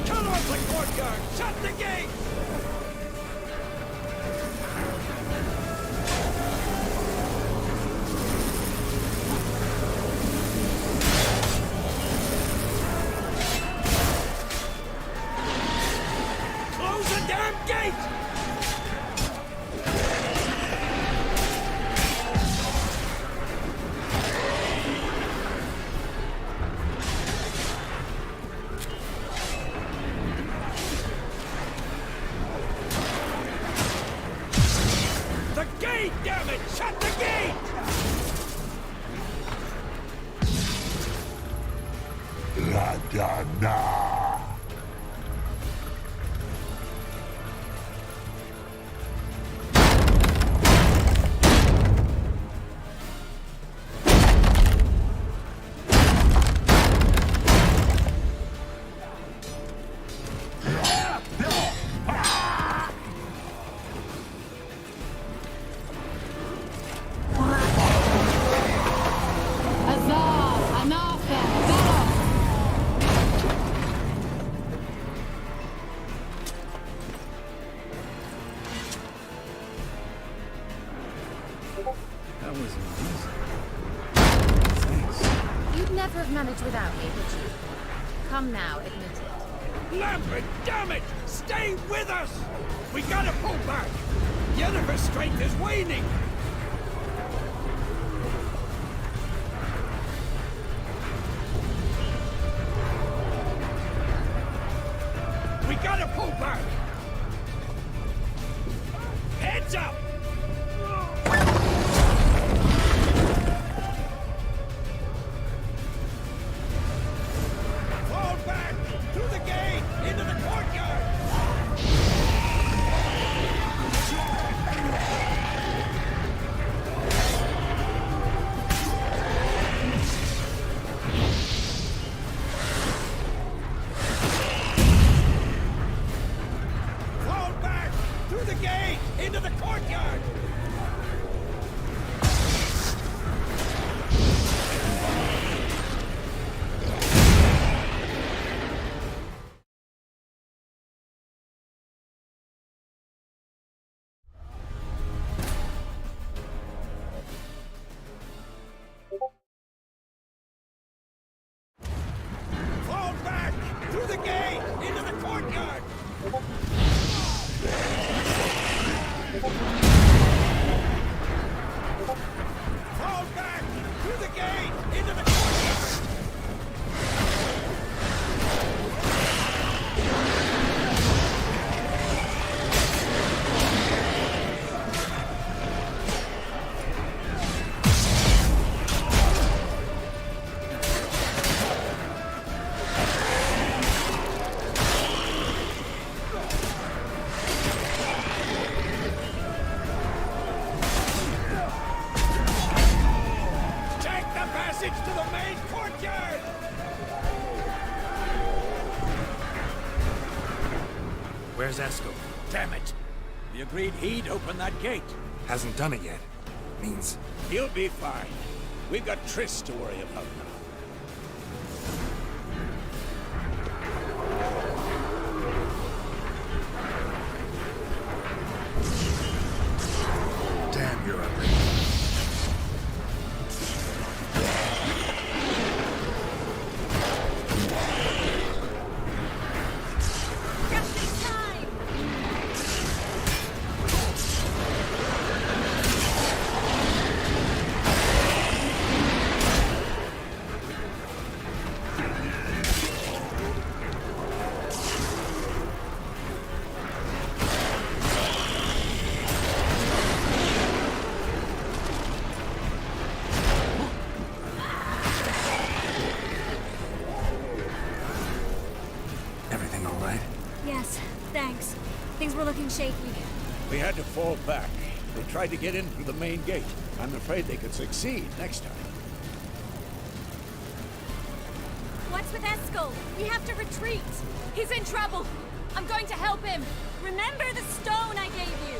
Cut off the courtyard! Shut the gate! Close the damn gate! The gate, damn it! Shut the gate! That was amazing. You'd never have managed without me, would you? Come now, admit it. Lambert, damn it! Stay with us! We gotta pull back! Yennefer's strength is waning! We gotta pull back! Heads up! Fall back! Through the gate! Into the courtyard! Fall back! Through the gate! Into the courtyard! Fall back! Through the gate! Into the courtyard! Fall back! Through the gate! Into the courtyard! Take the passage to the main courtyard! Where's Eskel? Damn it! We agreed he'd open that gate. Hasn't done it yet. Means He'll be fine. We've got Triss to worry about now. damn, you're ugly. Just in time! Thanks. Things were looking shaky. We had to fall back. They tried to get in through the main gate. I'm afraid they could succeed next time. What's with Eskel? We have to retreat. He's in trouble. I'm going to help him. Remember the stone I gave you.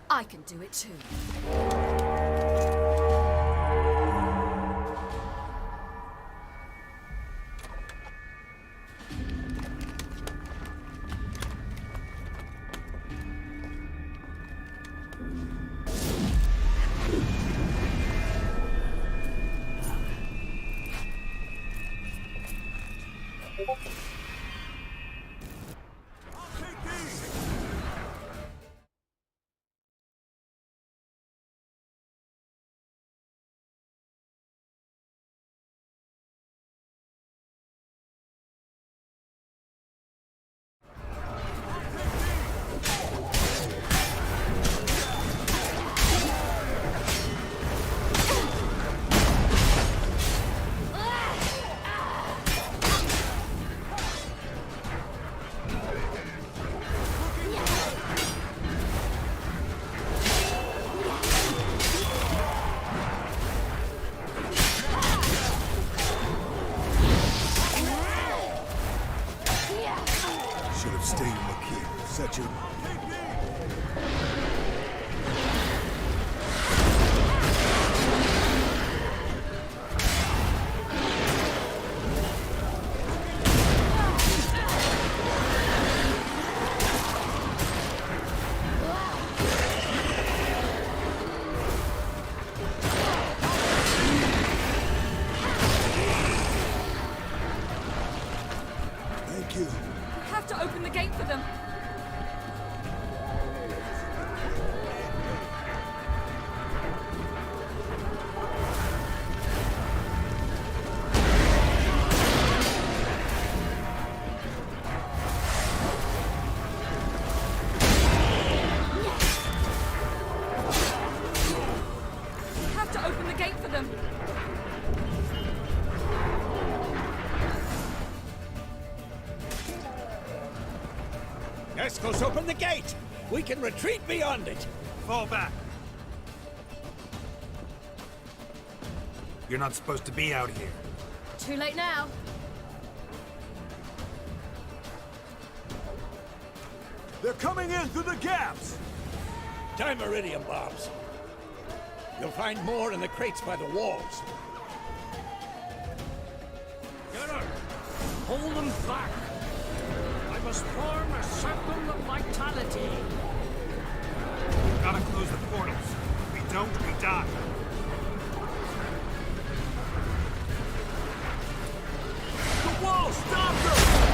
I can do it too. Eskel's open the gate! We can retreat beyond it! Fall back! You're not supposed to be out here. Too late now. They're coming in through the gaps! Time iridium bombs. You'll find more in the crates by the walls. Geralt, hold them back! I must form a circle of vitality. We've gotta close the portals. If we don't, we die. The wall! Stop them!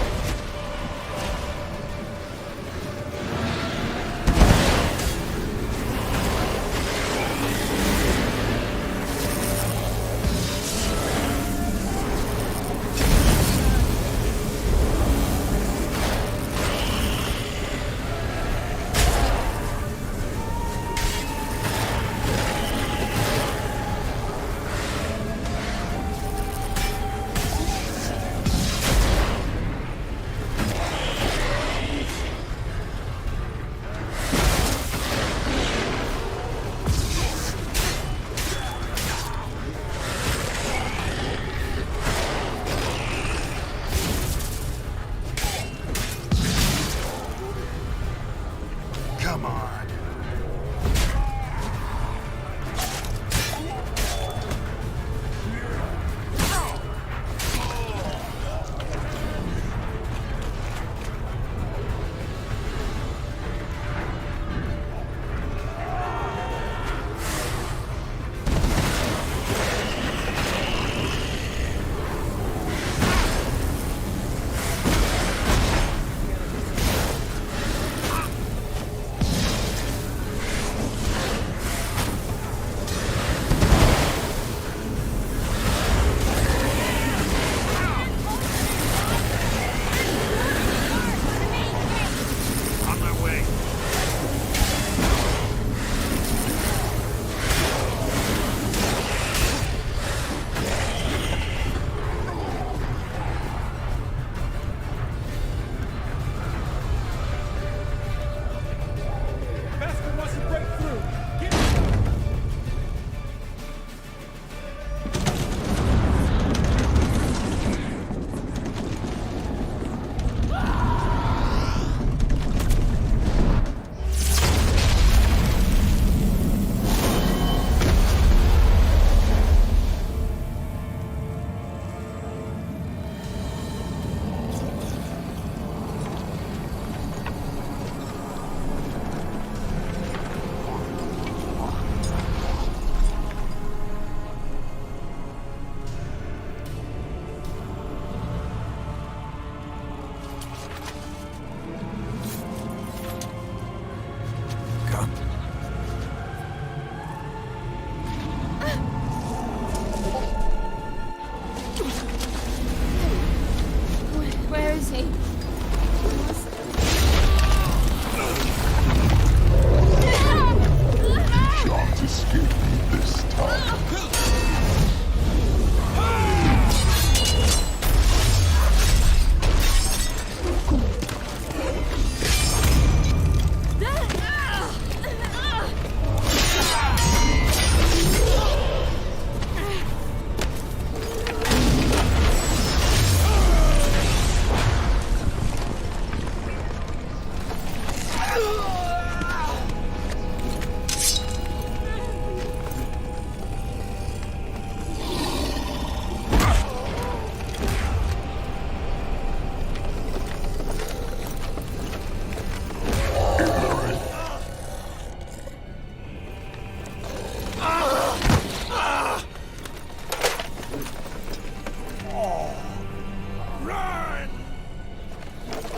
escape me this time.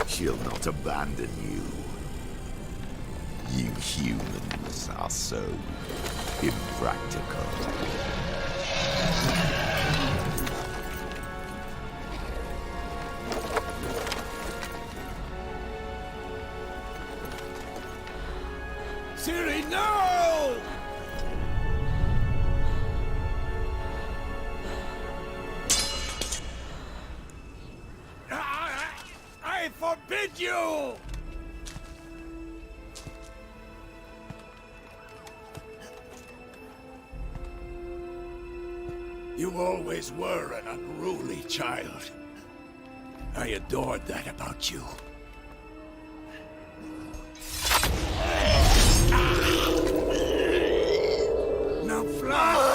She'll not abandon you. You humans are so impractical. Ciri, no! I forbid you! You always were an unruly child. I adored that about you. Now fly!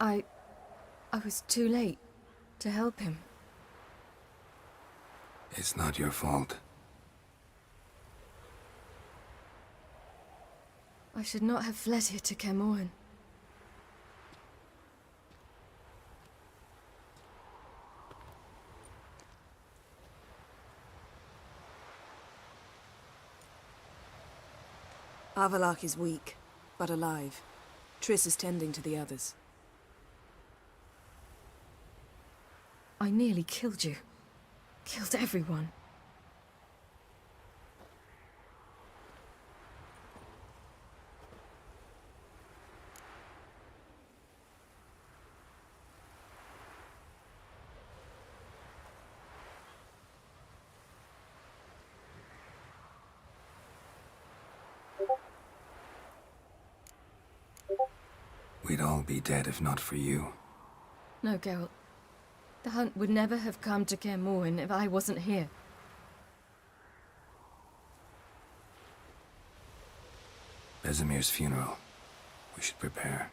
I was too late to help him. It's not your fault. I should not have fled here to Kaer Morhen. Avallac'h is weak, but alive. Triss is tending to the others. I nearly killed you. Killed everyone. We'd all be dead if not for you. No, Geralt. The hunt would never have come to Kaer Morhen if I wasn't here. Vesemir's funeral. We should prepare.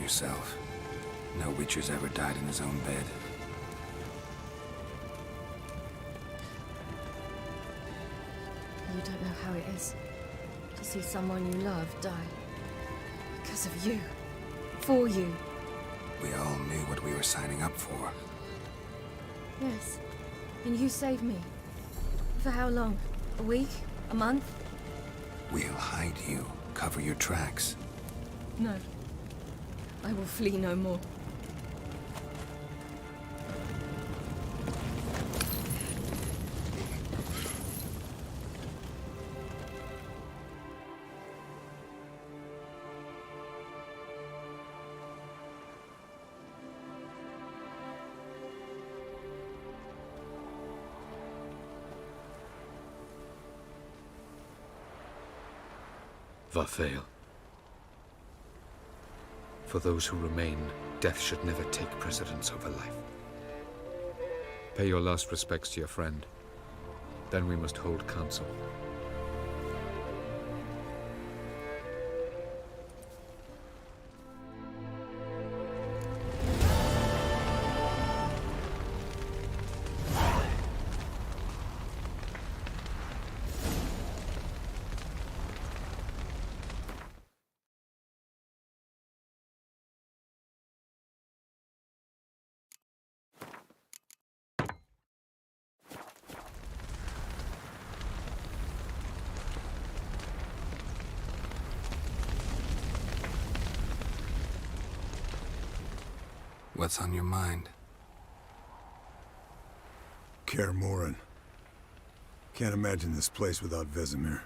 Yourself. No Witcher's ever died in his own bed. You don't know how it is to see someone you love die. Because of you. For you. We all knew what we were signing up for. Yes. And you saved me. For how long? A week? A month? We'll hide you. Cover your tracks. No. I will flee no more. Varthael. For those who remain, death should never take precedence over life. Pay your last respects to your friend. Then we must hold council. What's on your mind? Kaer Morhen. Can't imagine this place without Vesemir.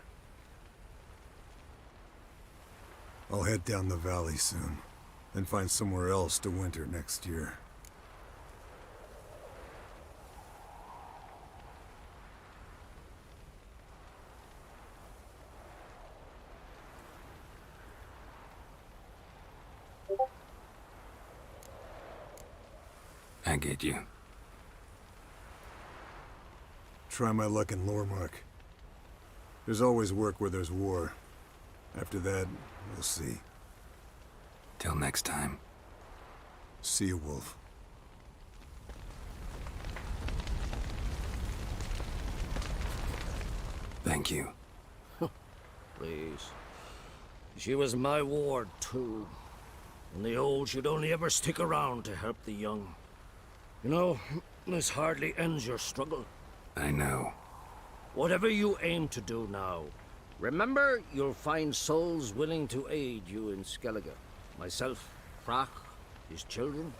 I'll head down the valley soon, then find somewhere else to winter next year. I get you. Try my luck in Lormark. There's always work where there's war. After that, we'll see. Till next time. See you, Wolf. Thank you. Please. She was my ward, too. And the old should only ever stick around to help the young. You know, this hardly ends your struggle. I know. Whatever you aim to do now, remember you'll find souls willing to aid you in Skellige. Myself, Frach, his children.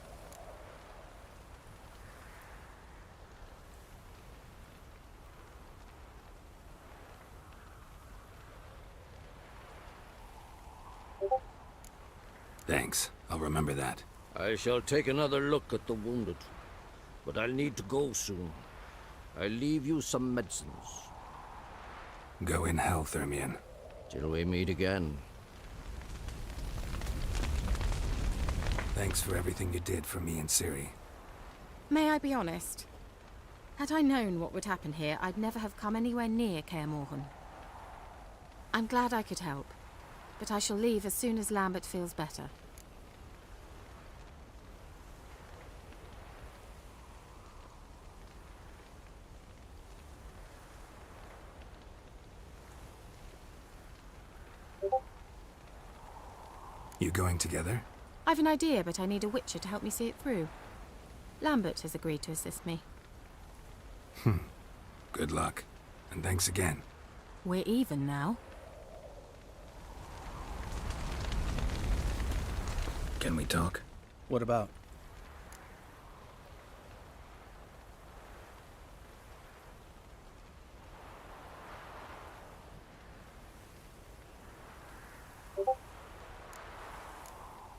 Thanks. I'll remember that. I shall take another look at the wounded. But I'll need to go soon. I'll leave you some medicines. Go in health, Ermion. Till we meet again. Thanks for everything you did for me and Ciri. May I be honest? Had I known what would happen here, I'd never have come anywhere near Kaer Morhen. I'm glad I could help, but I shall leave as soon as Lambert feels better. You going together? I've an idea, but I need a witcher to help me see it through. Lambert has agreed to assist me. Good luck. And thanks again. We're even now. Can we talk? What about?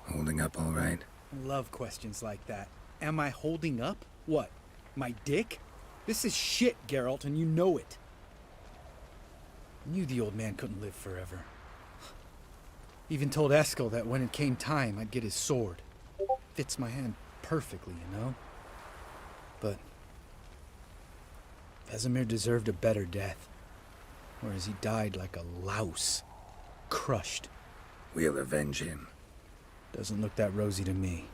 Holding up all right? I love questions like that. Am I holding up? What? My dick? This is shit, Geralt, and you know it. I knew the old man couldn't live forever. Even told Eskel that when it came time, I'd get his sword. Fits my hand perfectly, you know? But Vesemir deserved a better death. Whereas he died like a louse. Crushed. We'll avenge him. Doesn't look that rosy to me.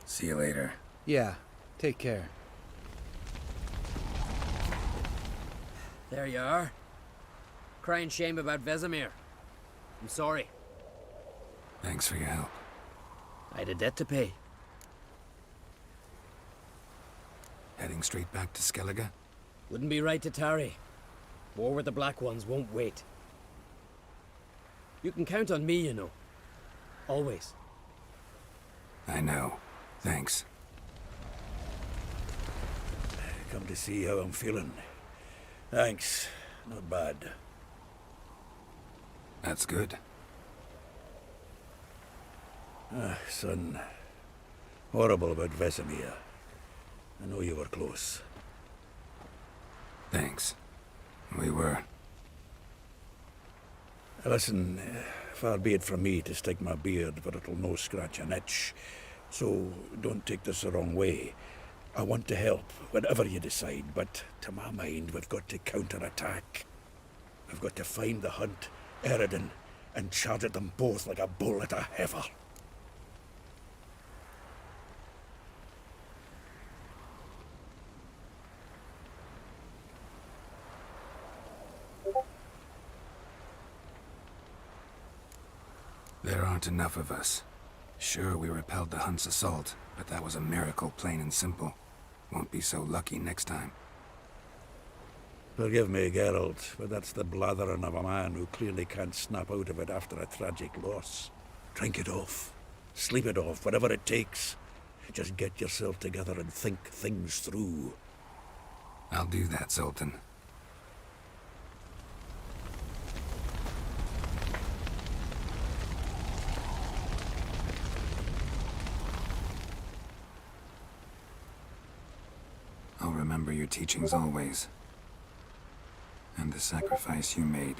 See you later. Yeah, take care. There you are. Crying shame about Vesemir. I'm sorry. Thanks for your help. I had a debt to pay. Heading straight back to Skellige? Wouldn't be right to tarry. War with the Black Ones won't wait. You can count on me, you know. Always. I know. Thanks. Come to see how I'm feeling. Thanks. Not bad. That's good. Son. Horrible about Vesemir. I know you were close. Thanks. We were. Listen, far be it from me to stick my beard, but it'll no scratch an itch. So don't take this the wrong way. I want to help, whatever you decide, but to my mind, we've got to counterattack. We've got to find the hunt, Eredin, and charge at them both like a bull at a heifer. There aren't enough of us. Sure, we repelled the Hunt's assault, but that was a miracle, plain and simple. Won't be so lucky next time. Forgive me, Geralt, but that's the blathering of a man who clearly can't snap out of it after a tragic loss. Drink it off. Sleep it off, whatever it takes. Just get yourself together and think things through. I'll do that, Zoltan. I'll remember your teachings always. And the sacrifice you made.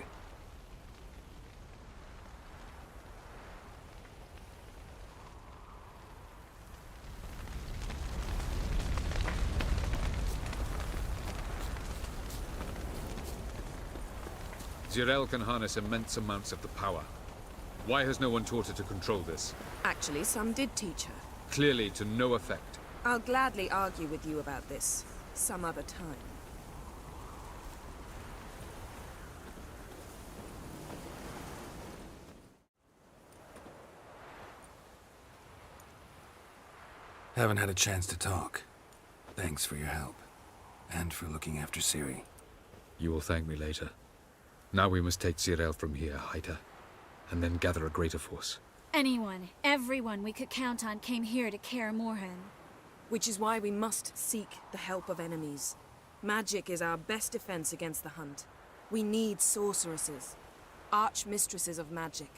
Zirael can harness immense amounts of the power. Why has no one taught her to control this? Actually, some did teach her. Clearly to no effect. I'll gladly argue with you about this some other time. Haven't had a chance to talk. Thanks for your help. And for looking after Ciri. You will thank me later. Now we must take Zirael from here, hide her, and then gather a greater force. Anyone, everyone we could count on came here to Kaer Morhen. Which is why we must seek the help of enemies. Magic is our best defense against the Hunt. We need sorceresses. Archmistresses of magic.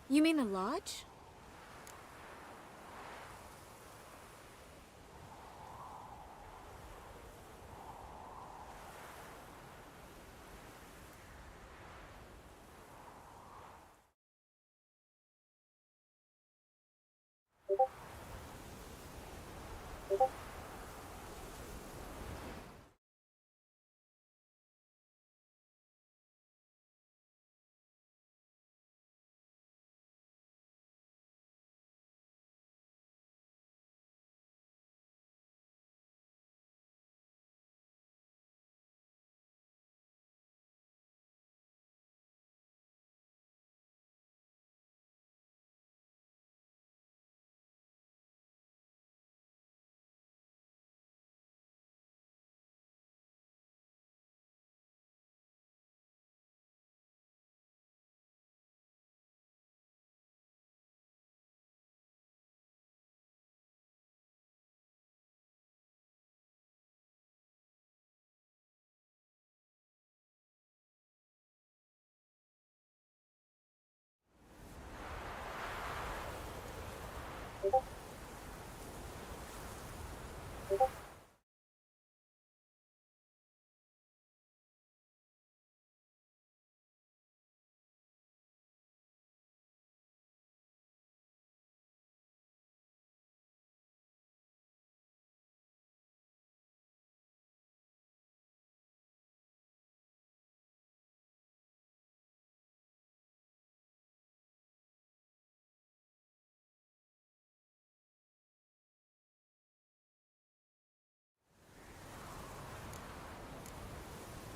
You mean the Lodge?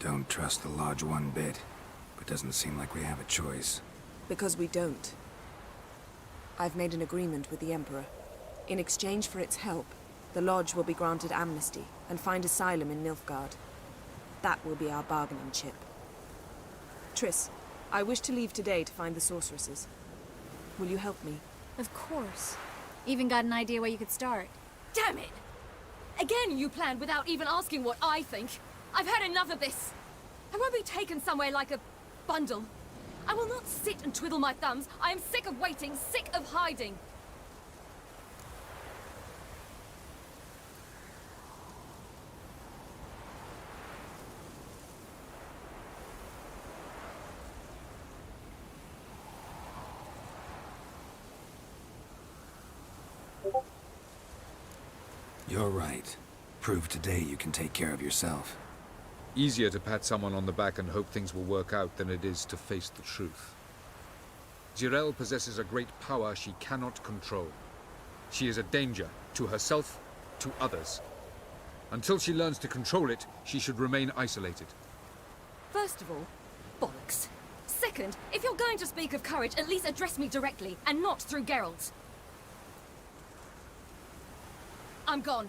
Don't trust the Lodge one bit, but doesn't seem like we have a choice. Because we don't. I've made an agreement with the Emperor. In exchange for its help, the Lodge will be granted amnesty and find asylum in Nilfgaard. That will be our bargaining chip. Triss, I wish to leave today to find the sorceresses. Will you help me? Of course. Even got an idea where you could start. Damn it! Again you planned without even asking what I think. I've had enough of this. I won't be taken somewhere like a bundle. I will not sit and twiddle my thumbs. I am sick of waiting, sick of hiding. You're right. Prove today you can take care of yourself. Easier to pat someone on the back and hope things will work out than it is to face the truth. Zirael possesses a great power she cannot control. She is a danger to herself, to others. Until she learns to control it, she should remain isolated. First of all, bollocks. Second, if you're going to speak of courage, at least address me directly, and not through Geralt. I'm gone.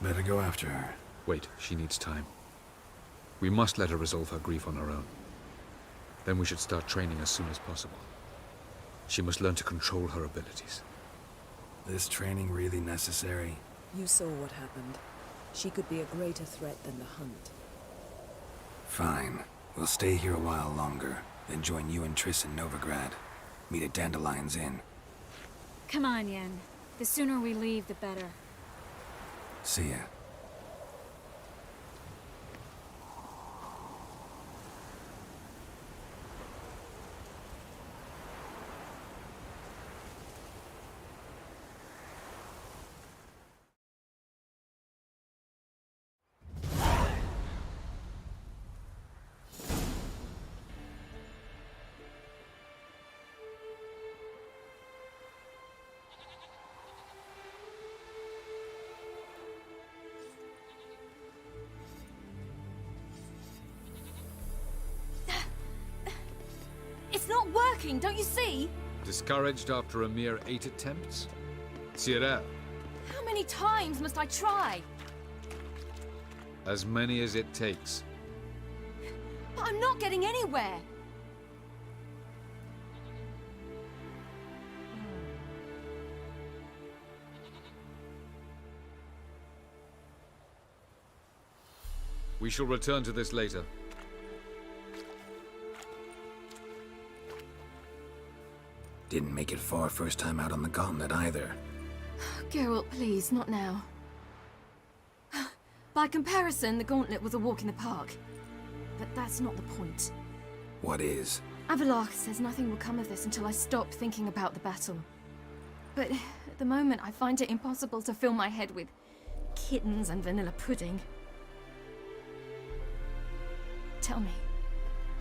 Better go after her. Wait, she needs time. We must let her resolve her grief on her own. Then we should start training as soon as possible. She must learn to control her abilities. This training really necessary? You saw what happened. She could be a greater threat than the Hunt. Fine. We'll stay here a while longer, then join you and Triss in Novigrad. Meet at Dandelion's Inn. Come on, Yen. The sooner we leave, the better. See ya. It's not working, don't you see? Discouraged after a mere 8 attempts? Cyril, How many times must I try? as many as it takes. But I'm not getting anywhere. We shall return to this later. Didn't make it far first time out on the gauntlet either. Geralt, please, not now. By comparison, the gauntlet was a walk in the park. But that's not the point. What is? Avallac'h says nothing will come of this until I stop thinking about the battle. But at the moment, I find it impossible to fill my head with kittens and vanilla pudding. Tell me,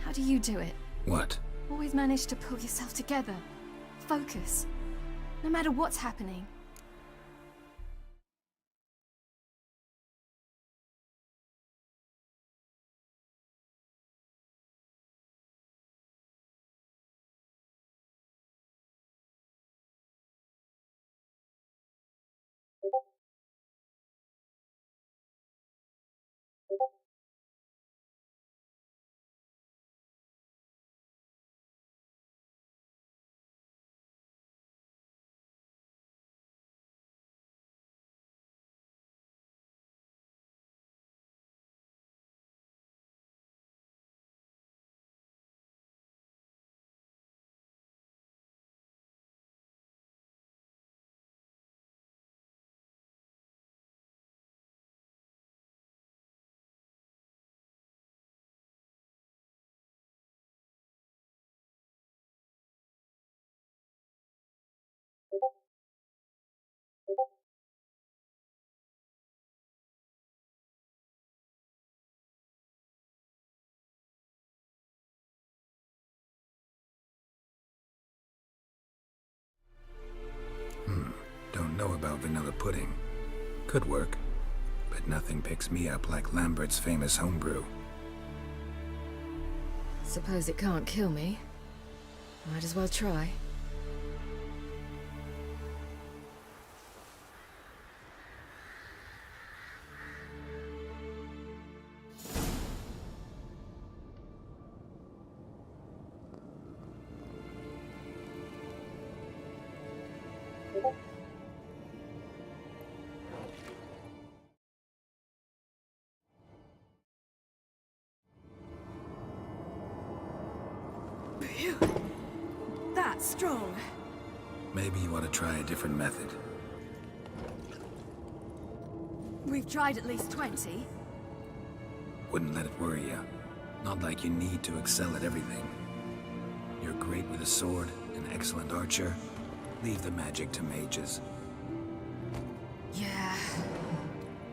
how do you do it? What? Always manage to pull yourself together. Focus. No matter what's happening. Don't know about vanilla pudding. Could work, but nothing picks me up like Lambert's famous homebrew. Suppose it can't kill me. Might as well try. That's strong. Maybe you ought to try a different method. We've tried at least 20. Wouldn't let it worry you. Not like you need to excel at everything. You're great with a sword, an excellent archer. Leave the magic to mages. Yeah.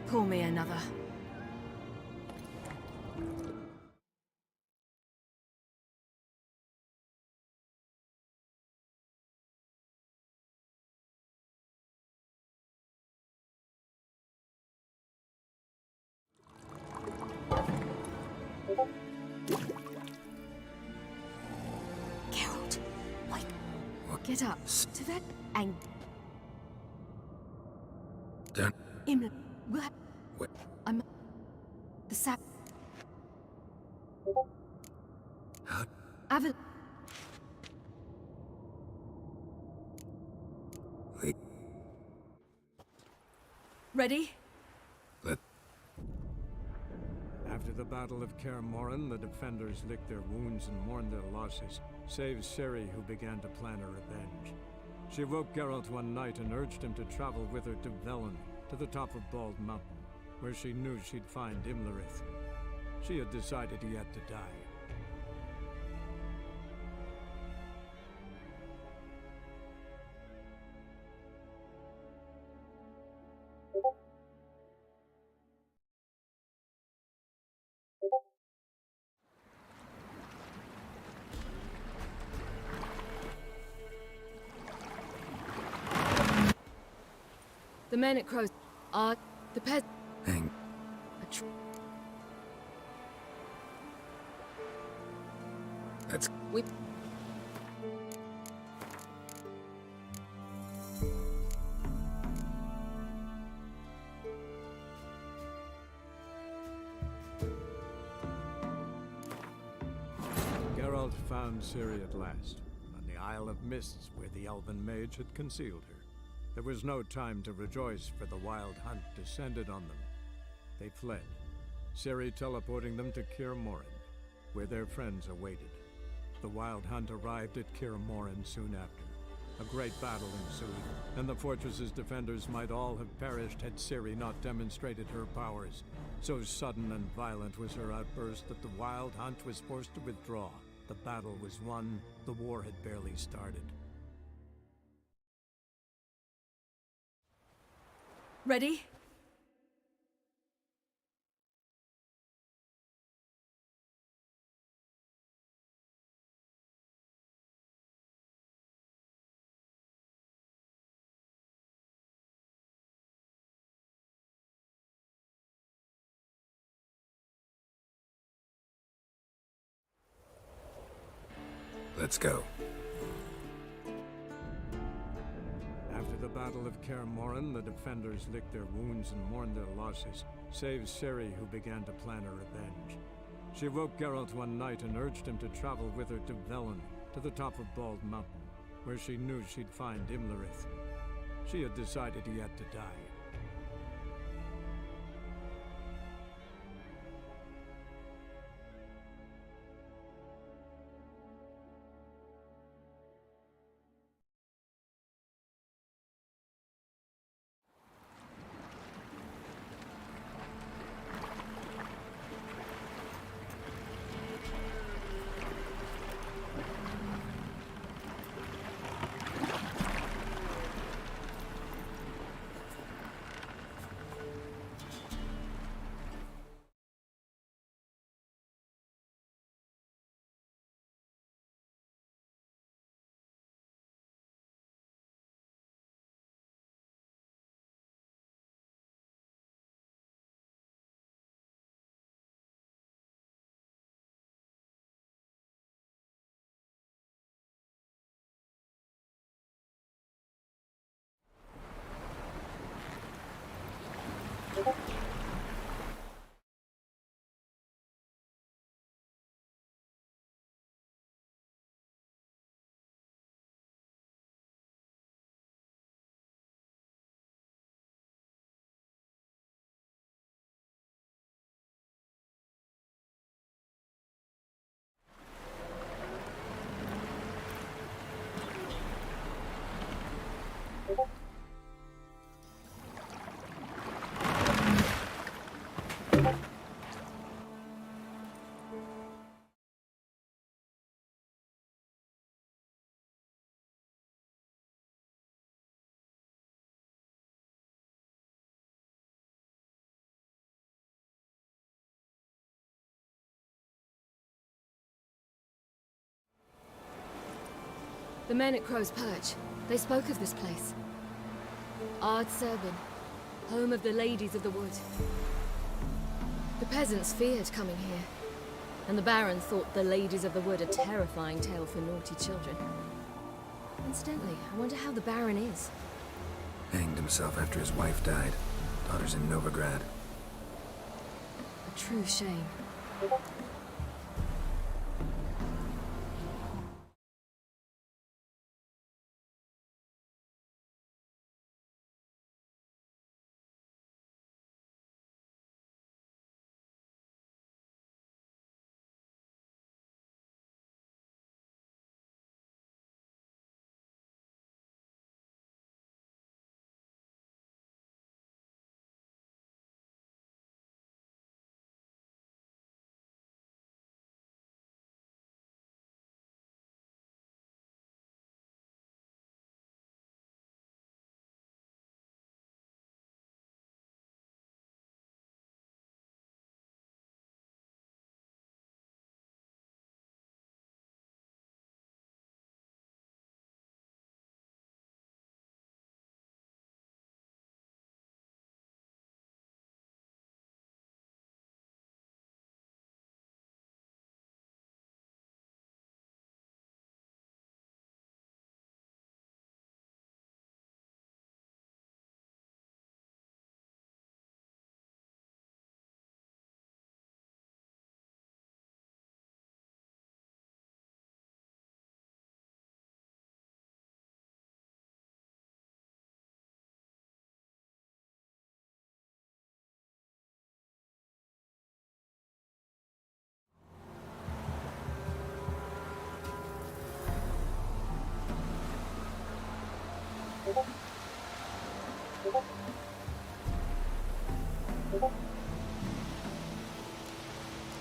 Pull me another. Geralt, wait. Get up. To that and Don't. Imla. I'm... The sap... How? Aval... Wait. Ready? After the Battle of Kaer Morhen, the defenders licked their wounds and mourned their losses, save Ciri, who began to plan a revenge. She woke Geralt one night and urged him to travel with her to Velen, to the top of Bald Mountain, where she knew she'd find Imlerith. She had decided he had to die. The men at Crow's are the pet. Hang. That's... We... Geralt found Ciri at last, on the Isle of Mists where the Elven Mage had concealed her. There was no time to rejoice, for the Wild Hunt descended on them. They fled, Ciri teleporting them to Kaer Morhen, where their friends awaited. The Wild Hunt arrived at Kaer Morhen soon after. A great battle ensued, and the fortress's defenders might all have perished had Ciri not demonstrated her powers. So sudden and violent was her outburst that the Wild Hunt was forced to withdraw. The battle was won, the war had barely started. Ready? Let's go. After the Battle of Kaer Morhen, the defenders licked their wounds and mourned their losses, save Ciri, who began to plan a revenge. She woke Geralt one night and urged him to travel with her to Velen, to the top of Bald Mountain, where she knew she'd find Imlerith. She had decided he had to die. The men at Crow's Perch, they spoke of this place. Ard Serbin, home of the Ladies of the Wood. The peasants feared coming here, and the Baron thought the Ladies of the Wood a terrifying tale for naughty children. Incidentally, I wonder how the Baron is. Hanged himself after his wife died. Daughter's in Novigrad. True shame.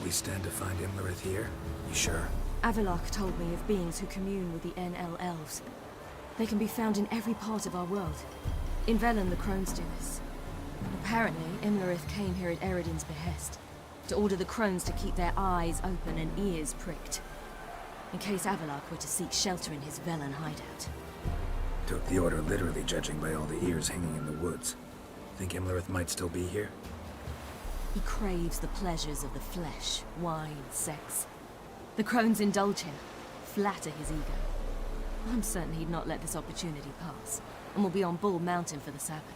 We stand to find Imlerith here? You sure? Avalok told me of beings who commune with the NL Elves. They can be found in every part of our world. In Velen, the Crones do this. Apparently, Imlerith came here at Eredin's behest, to order the Crones to keep their eyes open and ears pricked, in case Avalok were to seek shelter in his Velen hideout. Took the order literally, judging by all the ears hanging in the woods. Think Imlerith might still be here? He craves the pleasures of the flesh, wine, sex. The Crones indulge him, flatter his ego. I'm certain he'd not let this opportunity pass, and will be on Bull Mountain for the Sabbath.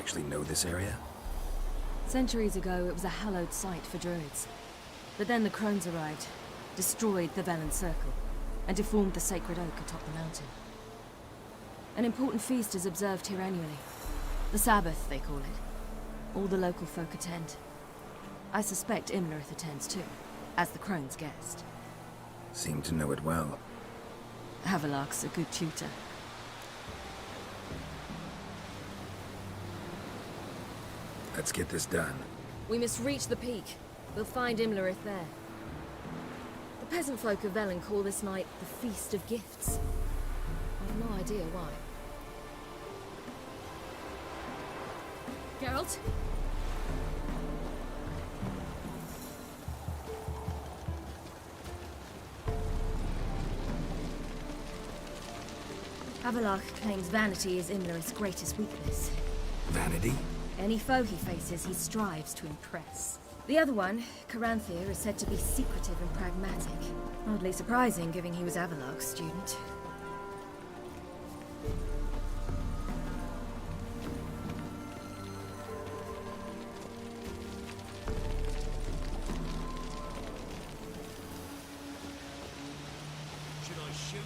actually know this area? Centuries ago, it was a hallowed site for druids. But then the crones arrived, destroyed the Velen Circle, and deformed the sacred oak atop the mountain. An important feast is observed here annually. The Sabbath, they call it. All the local folk attend. I suspect Imlerith attends too, as the crone's guest. Seem to know it well. Havelock's a good tutor. Let's get this done. We must reach the peak. We'll find Imlerith there. The peasant folk of Velen call this night the Feast of Gifts. I've no idea why. Geralt? Havelock claims vanity is Imlerith's greatest weakness. Vanity? Any foe he faces, he strives to impress. The other one, Caranthir, is said to be secretive and pragmatic. Hardly surprising, given he was Havelock's student. Should I shoot?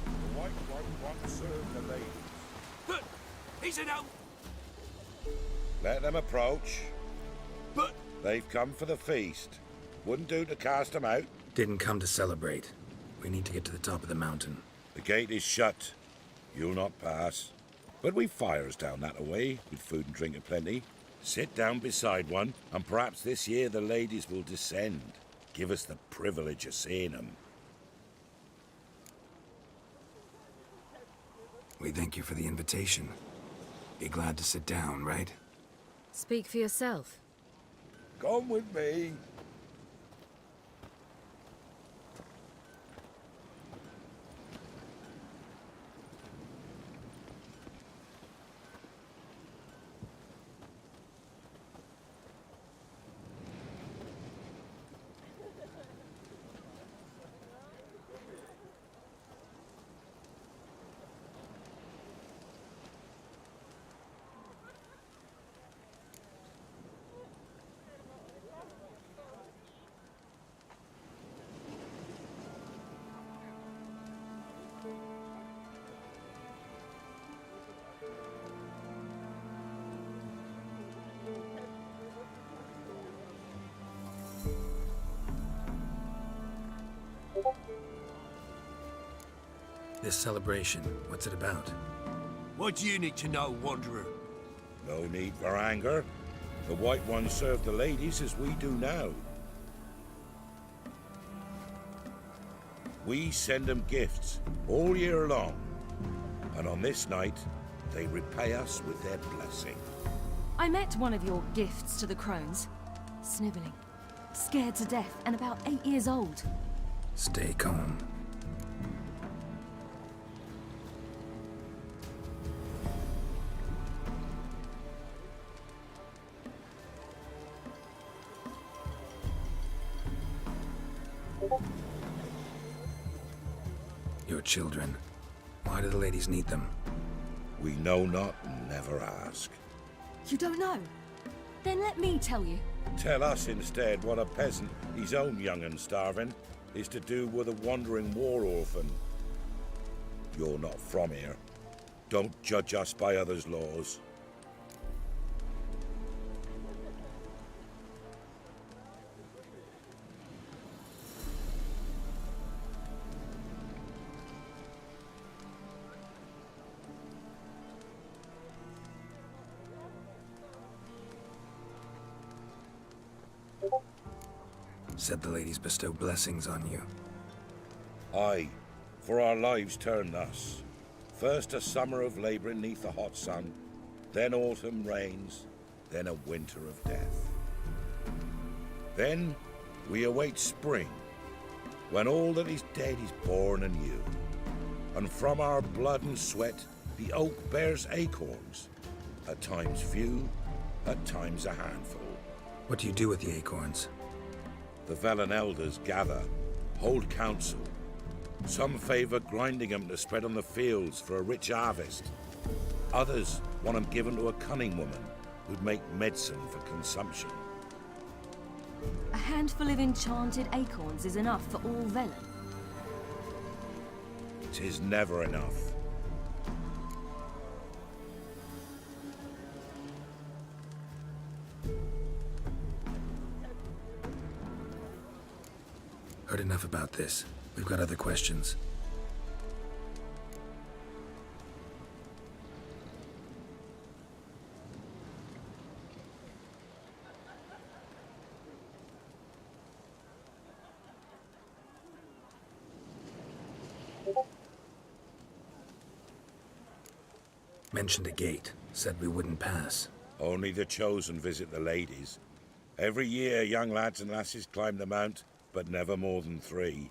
The White One won't serve the ladies. But he's an out. Let them approach. But they've come for the feast. Wouldn't do to cast them out. Didn't come to celebrate. We need to get to the top of the mountain. The gate is shut. You'll not pass. But we've fires down that away, with food and drink aplenty. Sit down beside one, and perhaps this year the ladies will descend. Give us the privilege of seeing them. We thank you for the invitation. Be glad to sit down, right? Speak for yourself. Come with me. This celebration, what's it about? What do you need to know, Wanderer? No need for anger. The White Ones serve the ladies as we do now. We send them gifts all year long. And on this night, they repay us with their blessing. I met one of your gifts to the crones. Sniveling. Scared to death and about 8 years old. Stay calm. Your children. Why do the ladies need them? We know not and never ask. You don't know? Then let me tell you. Tell us instead what a peasant, his own young and starving, is to do with a wandering war orphan. You're not from here. Don't judge us by others' laws. Said the ladies bestow blessings on you. Aye, for our lives turn thus. First a summer of labouring neath the hot sun, then autumn rains, then a winter of death. Then we await spring, when all that is dead is born anew. And from our blood and sweat the oak bears acorns, at times few, at times a handful. What do you do with the acorns? The Velen elders gather, hold council. Some favour grinding them to spread on the fields for a rich harvest. Others want them given to a cunning woman who'd make medicine for consumption. A handful of enchanted acorns is enough for all Velen. 'Tis never enough. Heard enough about this. We've got other questions. Mentioned a gate. Said we wouldn't pass. Only the chosen visit the ladies. Every year, young lads and lasses climb the mount, but never more than 3.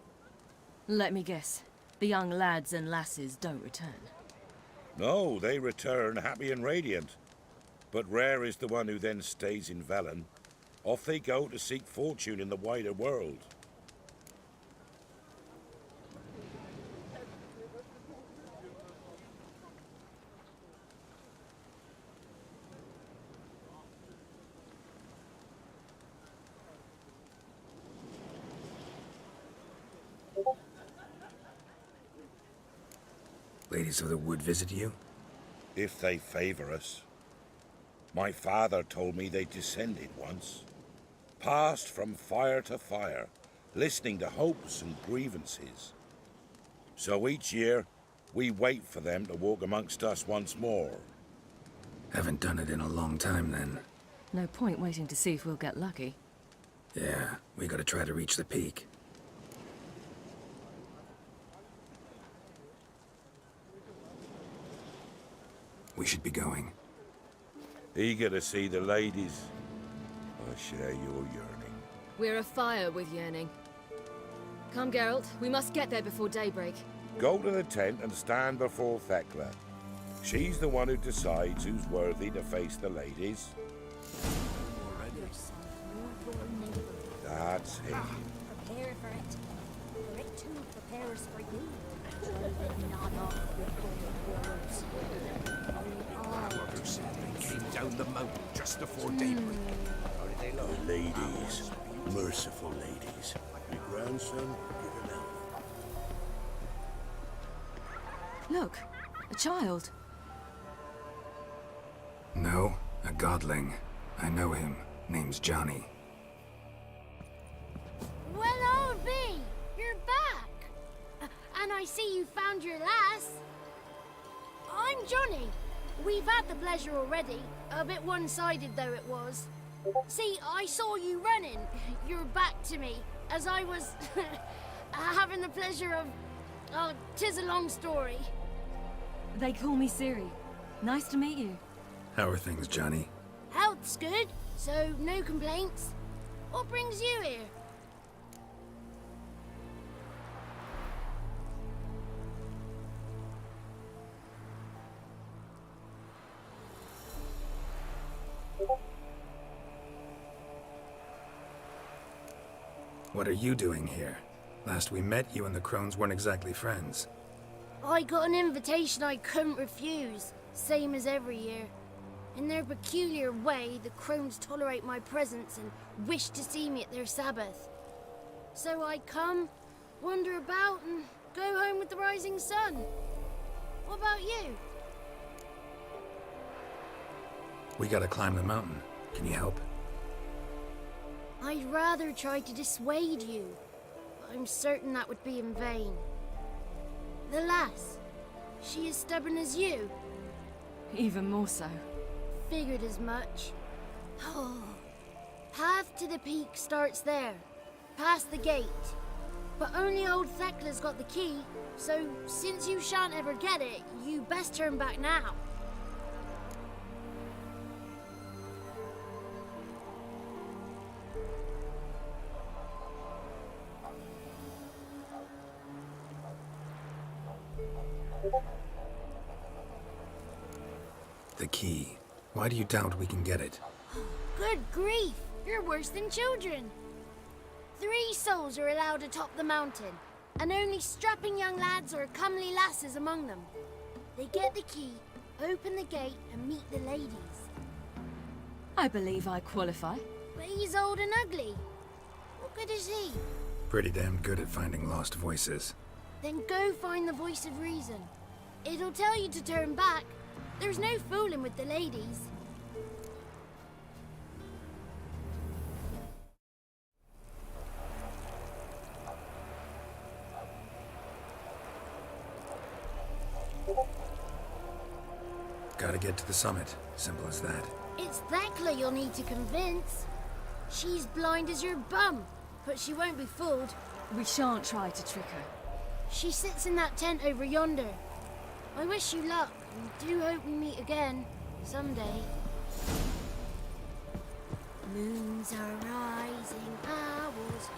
Let me guess. The young lads and lasses don't return. No, they return happy and radiant. But rare is the one who then stays in Velen. Off they go to seek fortune in the wider world. Ladies of the Wood visit you? If they favor us. My father told me they descended once. Passed from fire to fire, listening to hopes and grievances. So each year, we wait for them to walk amongst us once more. Haven't done it in a long time, then. No point waiting to see if we'll get lucky. Yeah, we gotta try to reach the peak. We should be going. Eager to see the ladies. I share your yearning. We're afire with yearning. Come, Geralt. We must get there before daybreak. Go to the tent and stand before Thekla. She's the one who decides who's worthy to face the ladies. That's him. Prepare for it. For it too prepares for you. Came down the mountain just before daybreak. The ladies, merciful ladies. Your grandson, give him out. Look, a child. No, a godling. I know him. Name's Johnny. Well, old B, you're back. And I see you found your lass. I'm Johnny. We've had the pleasure already. A bit one-sided though it was. See, I saw you running. Your back to me. As I was having the pleasure of... Oh, 'tis a long story. They call me Ciri. Nice to meet you. How are things, Johnny? Health's good, so no complaints. What brings you here? What are you doing here? Last we met, you and the Crones weren't exactly friends. I got an invitation I couldn't refuse, same as every year. In their peculiar way, the Crones tolerate my presence and wish to see me at their Sabbath. So I come, wander about, and go home with the rising sun. What about you? We gotta climb the mountain. Can you help? I'd rather try to dissuade you, but I'm certain that would be in vain. The lass, she as stubborn as you? Even more so. Figured as much. Oh. Path to the peak starts there, past the gate. But only old Thekla's got the key, so since you shan't ever get it, you best turn back now. The key. Why do you doubt we can get it? Good grief! You're worse than children. 3 souls are allowed atop the mountain, and only strapping young lads or comely lasses among them. They get the key, Open the gate and meet the ladies. I believe I qualify. But he's old and ugly. What good is he? Pretty damn good at finding lost voices. Then go find the voice of reason. It'll tell you to turn back. There's no fooling with the ladies. Gotta get to the summit. Simple as that. It's Thekla you'll need to convince. She's blind as your bum, but she won't be fooled. We shan't try to trick her. She sits in that tent over yonder. I wish you luck, and do hope we meet again, someday. Moons are rising, hours,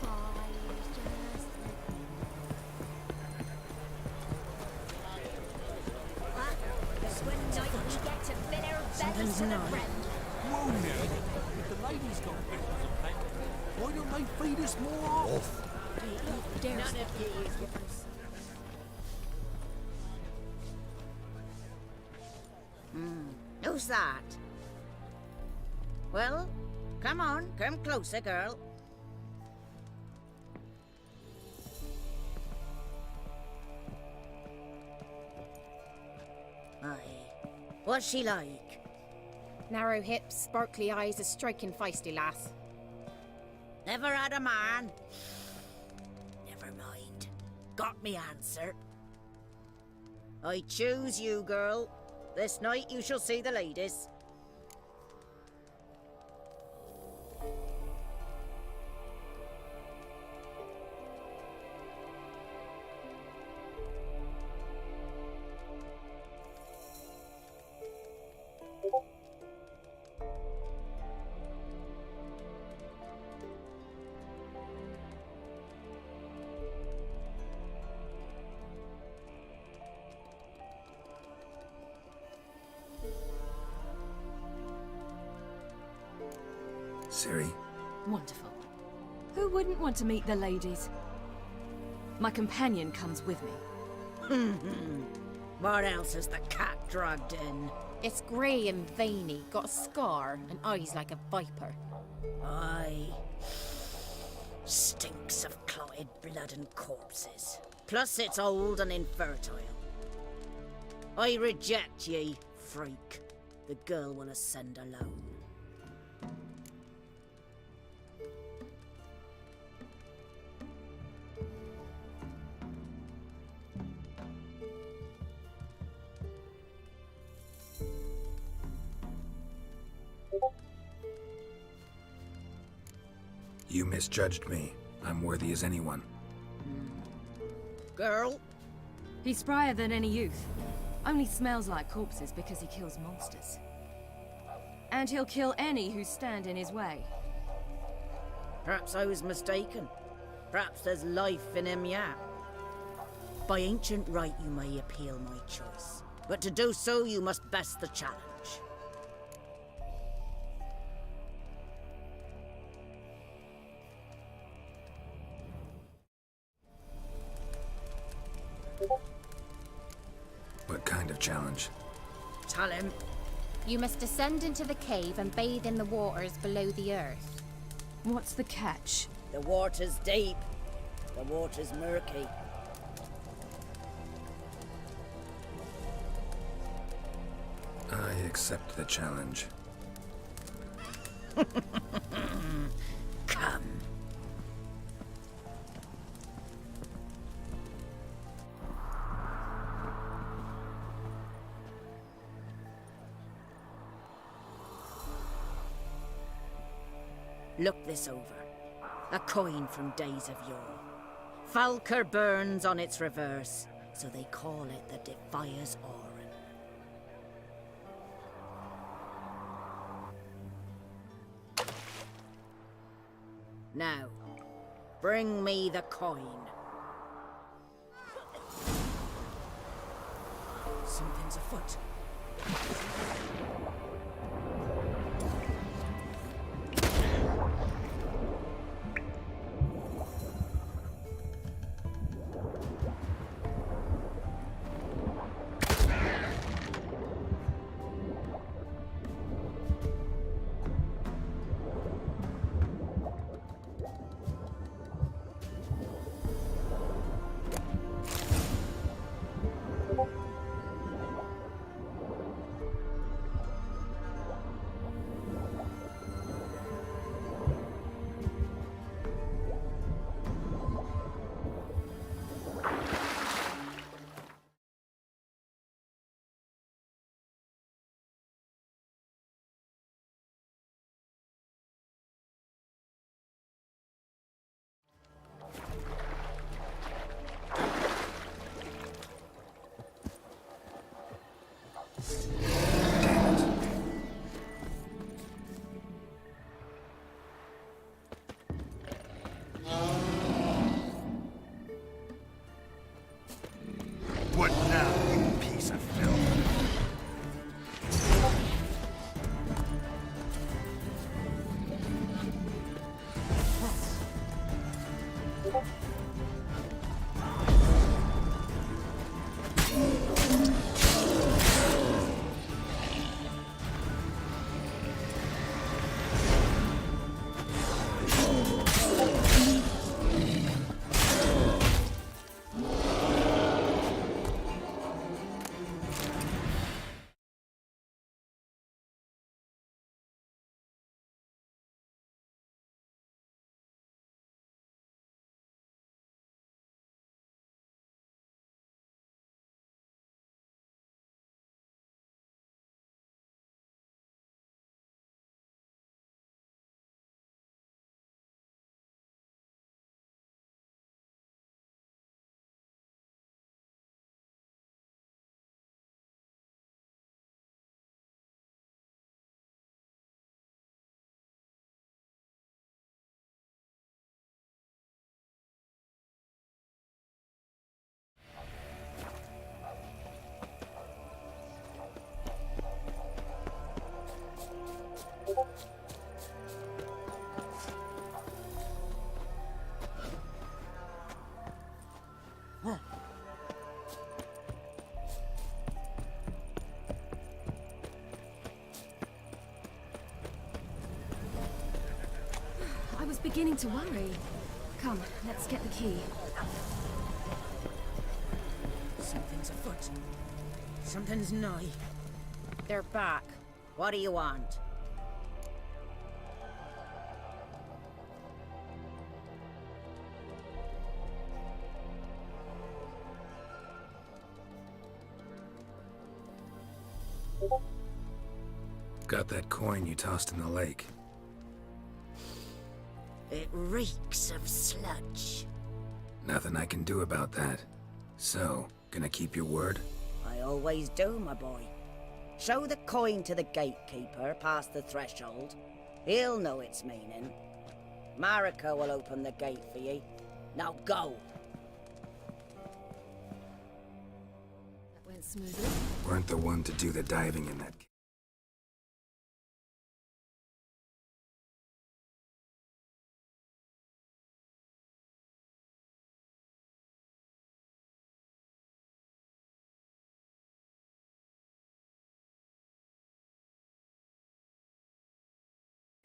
fire's just Something's not. Whoa, Ned. If the ladies got breakfast and pack, why don't they feed us more off? None of you. Who's that? Well, come on, come closer, girl. Aye. What's she like? Narrow hips, sparkly eyes, a striking feisty lass. Never had a man. Never mind. Got me answer. I choose you, girl. This night you shall see the ladies. Ciri? Wonderful. Who wouldn't want to meet the ladies? My companion comes with me. What else is the cat dragged in? It's grey and veiny, got a scar, and eyes like a viper. Aye. Stinks of clotted blood and corpses. Plus it's old and infertile. I reject ye, freak. The girl will ascend alone. You misjudged me. I'm worthy as anyone. Girl? He's sprier than any youth. Only smells like corpses because he kills monsters. And he'll kill any who stand in his way. Perhaps I was mistaken. Perhaps there's life in him yet. By ancient right you may appeal my choice. But to do so you must best the challenge. What kind of challenge? Tell him. You must descend into the cave and bathe in the waters below the earth. What's the catch? The water's deep. The water's murky. I accept the challenge. Come. Look this over. A coin from days of yore. Falker burns on its reverse, so they call it the Defier's Orin. Now, bring me the coin. Something's afoot. beginning to worry. Come, let's get the key. Something's afoot. Something's nigh. They're back. What do you want? Got that coin you tossed in the lake. It reeks of sludge. Nothing I can do about that. So, gonna keep your word? I always do, my boy. Show the coin to the gatekeeper past the threshold. He'll know its meaning. Marika will open the gate for ye. Now go! That went smoothly. Weren't the one to do the diving in that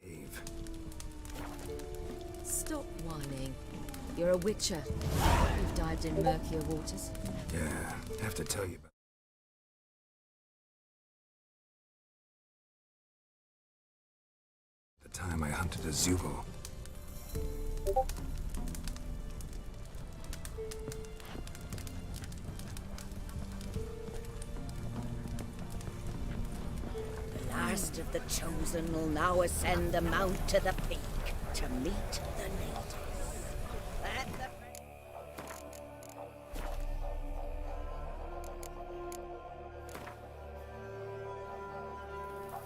cave. Stop whining. You're a witcher. You've dived in murkier waters. Yeah, have to tell you about the time I hunted a Zubul. The last of the chosen will now ascend the mount to the peak to meet